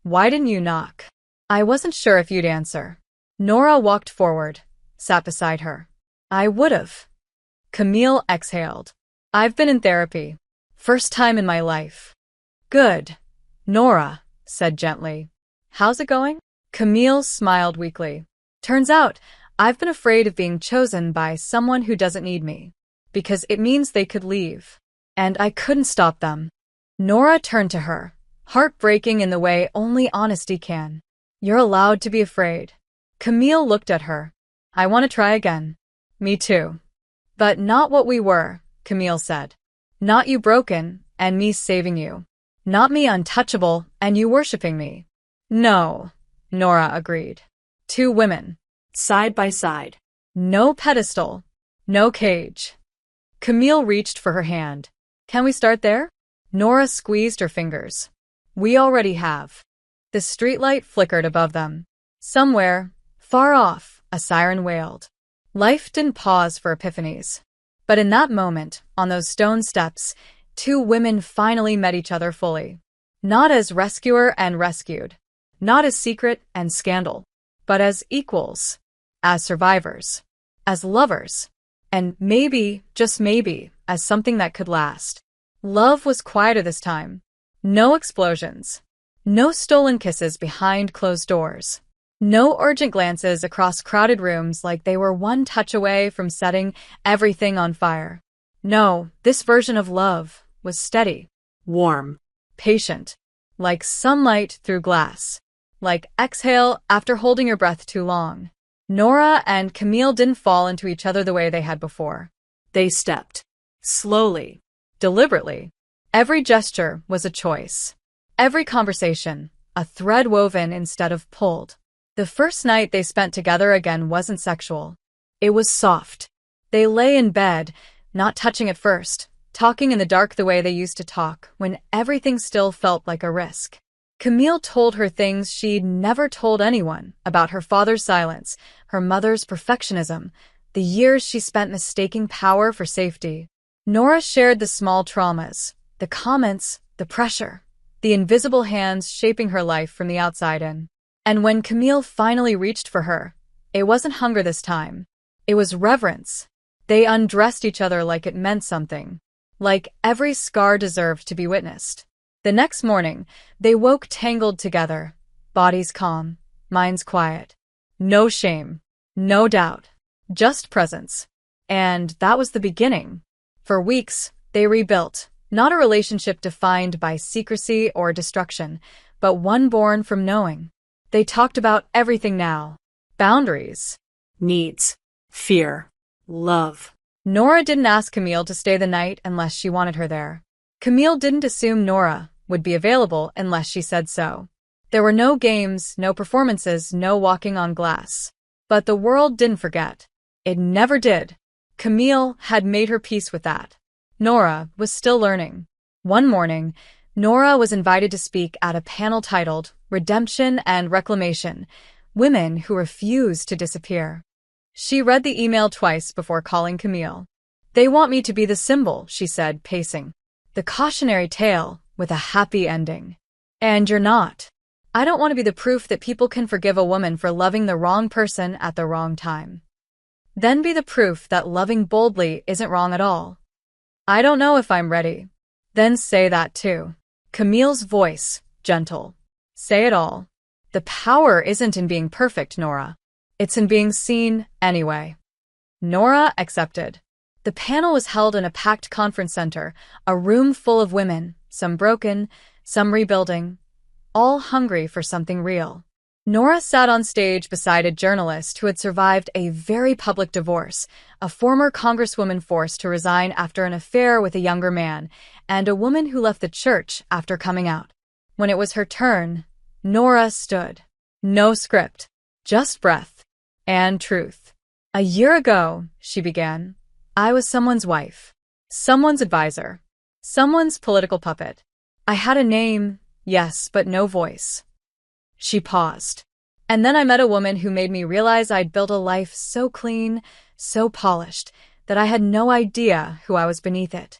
Why didn't you knock? I wasn't sure if you'd answer. Nora walked forward, sat beside her. I would've. Camille exhaled. I've been in therapy. First time in my life. Good. Nora said gently. How's it going? Camille smiled weakly. Turns out, I've been afraid of being chosen by someone who doesn't need me. Because it means they could leave. And I couldn't stop them. Nora turned to her, heartbreaking in the way only honesty can. You're allowed to be afraid. Camille looked at her. I want to try again. Me too. But not what we were, Camille said. Not you broken, and me saving you. Not me untouchable, and you worshipping me. No, Nora agreed. Two women.
Side by side.
No pedestal. No cage. Camille reached for her hand. Can we start there? Nora squeezed her fingers. We already have. The streetlight flickered above them. Somewhere, far off, a siren wailed. Life didn't pause for epiphanies. But in that moment, on those stone steps, two women finally met each other fully. Not as rescuer and rescued. Not as secret and scandal. But as equals. As survivors. As lovers. And maybe, just maybe, as something that could last. Love was quieter this time. No explosions. No stolen kisses behind closed doors. No urgent glances across crowded rooms like they were one touch away from setting everything on fire. No, this version of love was steady.
Warm.
Patient. Like sunlight through glass. Like exhale after holding your breath too long. Nora and Camille didn't fall into each other the way they had before.
They stepped. Slowly.
Deliberately. Every gesture was a choice. Every conversation, a thread woven instead of pulled. The first night they spent together again wasn't sexual. It was soft. They lay in bed, not touching at first, talking in the dark the way they used to talk, when everything still felt like a risk. Camille told her things she'd never told anyone about her father's silence, her mother's perfectionism, the years she spent mistaking power for safety. Nora shared the small traumas, the comments, the pressure. The invisible hands shaping her life from the outside in. And when Camille finally reached for her, it wasn't hunger this time. It was reverence. They undressed each other like it meant something. Like every scar deserved to be witnessed. The next morning, they woke tangled together, bodies calm, minds quiet. No shame. No doubt. Just presence. And that was the beginning. For weeks, they rebuilt. Not a relationship defined by secrecy or destruction, but one born from knowing. They talked about everything now. Boundaries.
Needs. Fear. Love.
Nora didn't ask Camille to stay the night unless she wanted her there. Camille didn't assume Nora would be available unless she said so. There were no games, no performances, no walking on glass. But the world didn't forget. It never did. Camille had made her peace with that. Nora was still learning. One morning, Nora was invited to speak at a panel titled Redemption and Reclamation, women who refuse to disappear. She read the email twice before calling Camille. They want me to be the symbol, she said, pacing. The cautionary tale with a happy ending. And you're not. I don't want to be the proof that people can forgive a woman for loving the wrong person at the wrong time. Then be the proof that loving boldly isn't wrong at all. I don't know if I'm ready. Then say that too. Camille's voice, gentle. Say it all. The power isn't in being perfect, Nora. It's in being seen anyway. Nora accepted. The panel was held in a packed conference center, a room full of women, some broken, some rebuilding, all hungry for something real. Nora sat on stage beside a journalist who had survived a very public divorce, a former congresswoman forced to resign after an affair with a younger man, and a woman who left the church after coming out. When it was her turn, Nora stood. No script, just breath and truth. A year ago, she began, I was someone's wife, someone's advisor, someone's political puppet. I had a name, yes, but no voice. She paused. And then I met a woman who made me realize I'd built a life so clean, so polished, that I had no idea who I was beneath it.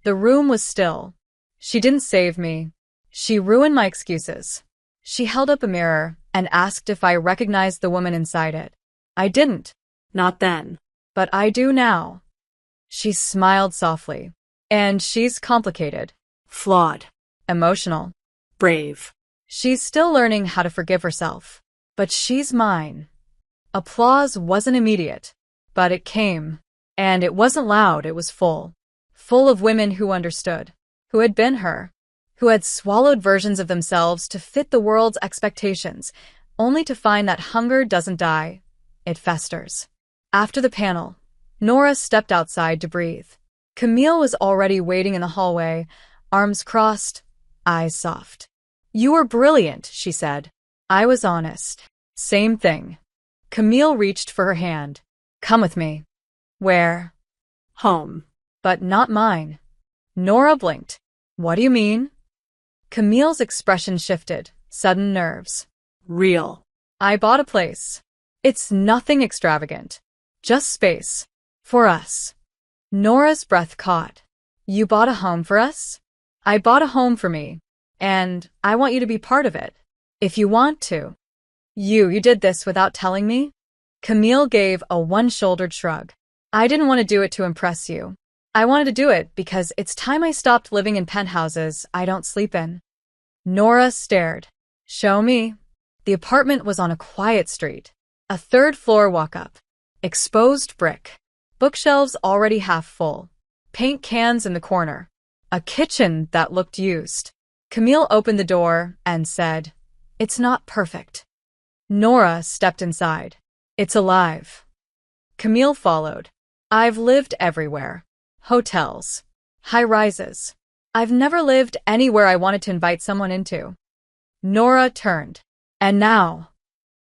The room was still. She didn't save me. She ruined my excuses. She held up a mirror and asked if I recognized the woman inside it. I didn't.
Not then.
But I do now. She smiled softly. And she's complicated.
Flawed.
Emotional.
Brave.
She's still learning how to forgive herself. But she's mine. Applause wasn't immediate, but it came. And it wasn't loud, it was full. Full of women who understood, who had been her, who had swallowed versions of themselves to fit the world's expectations, only to find that hunger doesn't die, it festers. After the panel, Nora stepped outside to breathe. Camille was already waiting in the hallway, arms crossed, eyes soft. You were brilliant, she said. I was honest. Same thing. Camille reached for her hand. Come with me. Where?
Home.
But not mine. Nora blinked. What do you mean? Camille's expression shifted, sudden nerves.
Real.
I bought a place. It's nothing extravagant. Just space. For us. Nora's breath caught. You bought a home for us? I bought a home for me. And I want you to be part of it. If you want to. You did this without telling me? Camille gave a one-shouldered shrug. I didn't want to do it to impress you. I wanted to do it because it's time I stopped living in penthouses I don't sleep in. Nora stared. Show me. The apartment was on a quiet street. A third-floor walk-up. Exposed brick. Bookshelves already half full. Paint cans in the corner. A kitchen that looked used. Camille opened the door and said, It's not perfect. Nora stepped inside. It's alive. Camille followed. I've lived everywhere. Hotels. High-rises. I've never lived anywhere I wanted to invite someone into. Nora turned. And now?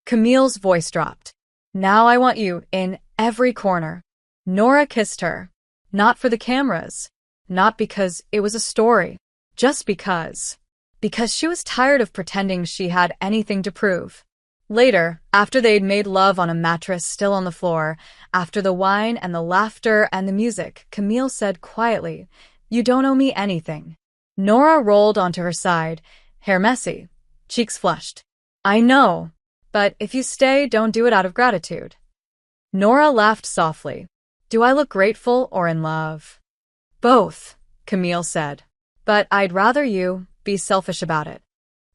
Camille's voice dropped. Now I want you in every corner. Nora kissed her. Not for the cameras. Not because it was a story. Just because. Because she was tired of pretending she had anything to prove. Later, after they'd made love on a mattress still on the floor, after the wine and the laughter and the music, Camille said quietly, You don't owe me anything. Nora rolled onto her side, hair messy, cheeks flushed. I know, but if you stay, don't do it out of gratitude. Nora laughed softly. Do I look grateful or in love? Both, Camille said. But I'd rather you be selfish about it.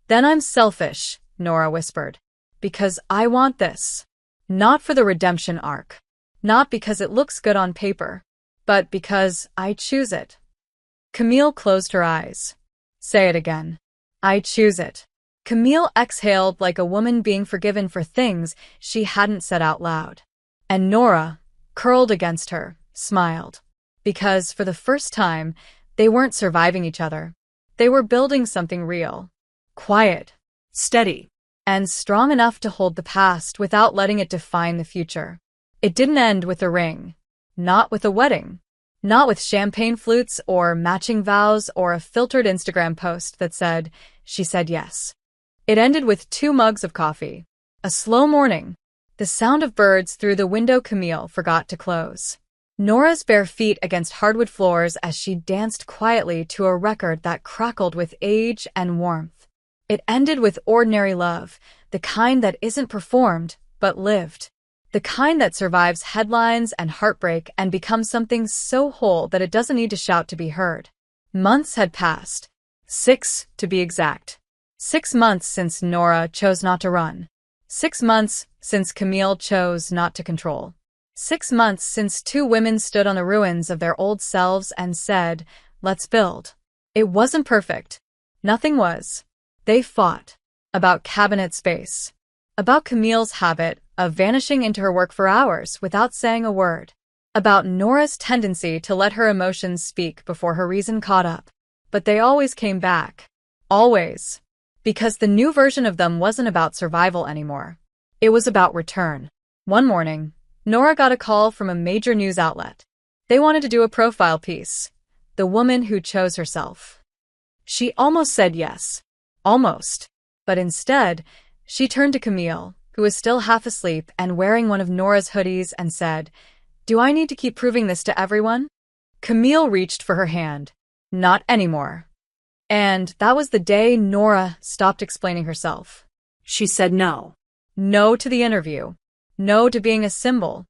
Then I'm selfish, Nora whispered. Because I want this. Not for the redemption arc. Not because it looks good on paper. But because I choose it. Camille closed her eyes. Say it again. I choose it. Camille exhaled like a woman being forgiven for things she hadn't said out loud. And Nora, curled against her, smiled. Because for the first time, they weren't surviving each other. They were building something real. Quiet.
Steady.
And strong enough to hold the past without letting it define the future. It didn't end with a ring. Not with a wedding. Not with champagne flutes or matching vows or a filtered Instagram post that said, she said yes. It ended with 2 mugs of coffee. A slow morning. The sound of birds through the window Camille forgot to close. Nora's bare feet against hardwood floors as she danced quietly to a record that crackled with age and warmth. It ended with ordinary love, the kind that isn't performed, but lived. The kind that survives headlines and heartbreak and becomes something so whole that it doesn't need to shout to be heard. Months had passed. 6, to be exact. 6 months since Nora chose not to run. 6 months since Camille chose not to control. 6 months since two women stood on the ruins of their old selves and said, "Let's build." It wasn't perfect. Nothing was. They fought. About cabinet space. About Camille's habit of vanishing into her work for hours without saying a word. About Nora's tendency to let her emotions speak before her reason caught up. But they always came back. Always. Because the new version of them wasn't about survival anymore. It was about return. One morning, Nora got a call from a major news outlet. They wanted to do a profile piece. The woman who chose herself. She almost said yes. Almost. But instead, she turned to Camille, who was still half asleep and wearing one of Nora's hoodies, and said, "Do I need to keep proving this to everyone?" Camille reached for her hand. Not anymore. And that was the day Nora stopped explaining herself.
She said no.
No to the interview. No to being a symbol.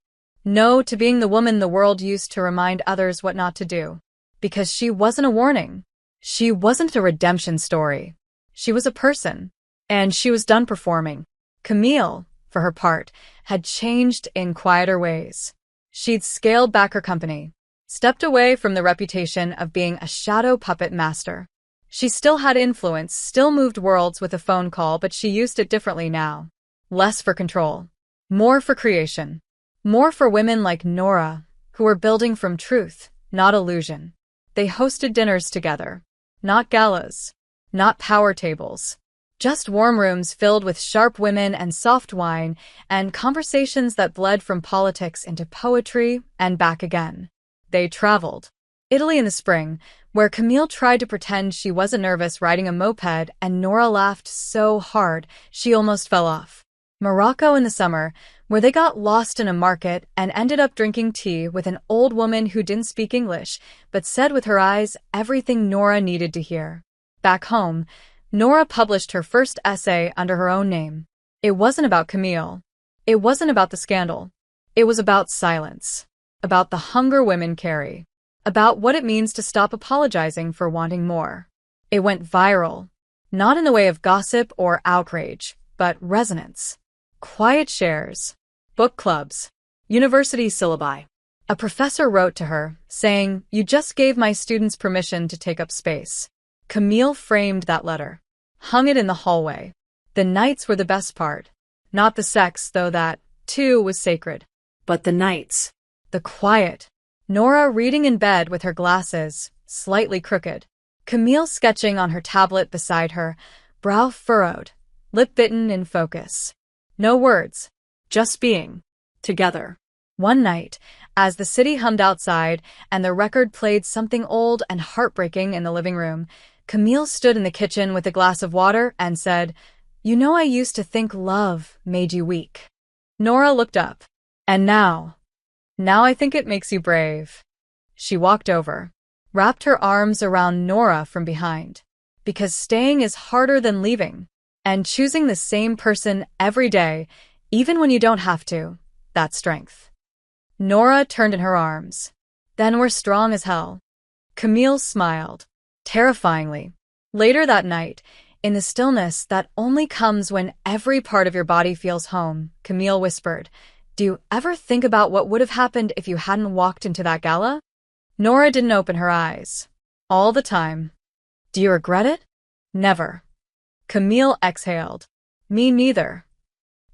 No to being the woman the world used to remind others what not to do. Because she wasn't a warning. She wasn't a redemption story. She was a person. And she was done performing. Camille, for her part, had changed in quieter ways. She'd scaled back her company. Stepped away from the reputation of being a shadow puppet master. She still had influence, still moved worlds with a phone call, but she used it differently now. Less for control. More for creation. More for women like Nora, who were building from truth, not illusion. They hosted dinners together. Not galas. Not power tables. Just warm rooms filled with sharp women and soft wine, and conversations that bled from politics into poetry and back again. They traveled. Italy in the spring, where Camille tried to pretend she wasn't nervous riding a moped and Nora laughed so hard she almost fell off. Morocco in the summer, where they got lost in a market and ended up drinking tea with an old woman who didn't speak English, but said with her eyes everything Nora needed to hear. Back home, Nora published her first essay under her own name. It wasn't about Camille. It wasn't about the scandal. It was about silence. About the hunger women carry. About what it means to stop apologizing for wanting more. It went viral. Not in the way of gossip or outrage, but resonance. Quiet shares. Book clubs. University syllabi. A professor wrote to her, saying, "You just gave my students permission to take up space." Camille framed that letter. Hung it in the hallway. The nights were the best part. Not the sex, though that, too, was sacred.
But the nights.
The quiet. Nora reading in bed with her glasses, slightly crooked. Camille sketching on her tablet beside her, brow furrowed, lip bitten in focus. No words. Just being. Together. One night, as the city hummed outside and the record played something old and heartbreaking in the living room, Camille stood in the kitchen with a glass of water and said, "You know I used to think love made you weak." Nora looked up. "And now? Now I think it makes you brave." She walked over, wrapped her arms around Nora from behind. Because staying is harder than leaving. And choosing the same person every day, even when you don't have to, that's strength. Nora turned in her arms. "Then we're strong as hell." Camille smiled. Terrifyingly. Later that night, in the stillness that only comes when every part of your body feels home, Camille whispered, "Do you ever think about what would have happened if you hadn't walked into that gala?" Nora didn't open her eyes. All the time. "Do you regret it?" "Never." Camille exhaled. "Me neither."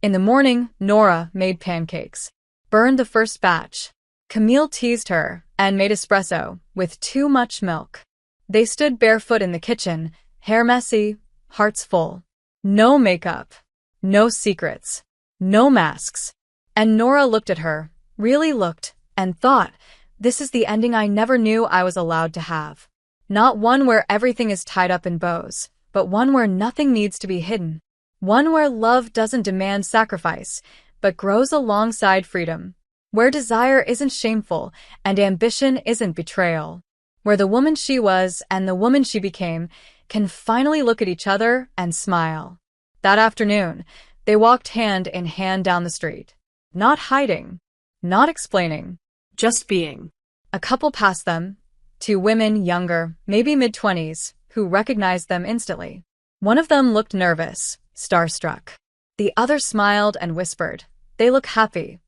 In the morning, Nora made pancakes. Burned the first batch. Camille teased her and made espresso with too much milk. They stood barefoot in the kitchen, hair messy, hearts full. No makeup. No secrets. No masks. And Nora looked at her, really looked, and thought, this is the ending I never knew I was allowed to have. Not one where everything is tied up in bows, but one where nothing needs to be hidden. One where love doesn't demand sacrifice, but grows alongside freedom. Where desire isn't shameful and ambition isn't betrayal. Where the woman she was and the woman she became can finally look at each other and smile. That afternoon, they walked hand in hand down the street. Not hiding, not explaining.
Just being.
A couple passed them, two women younger, maybe mid-20s, who recognized them instantly. One of them looked nervous, starstruck. The other smiled and whispered, "They look happy."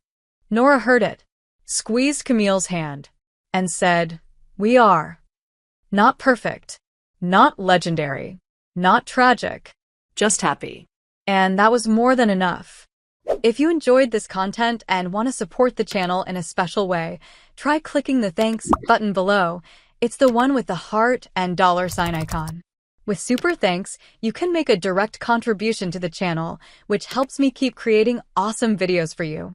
Nora heard it, squeezed Camille's hand, and said, "We are. Not perfect, not legendary, not tragic,
Just happy."
and that was more than enough. If you enjoyed this content and want to support the channel in a special way, try clicking the thanks button below. It's the one with the heart and $sign icon. With super thanks, you can make a direct contribution to the channel, which helps me keep creating awesome videos for you.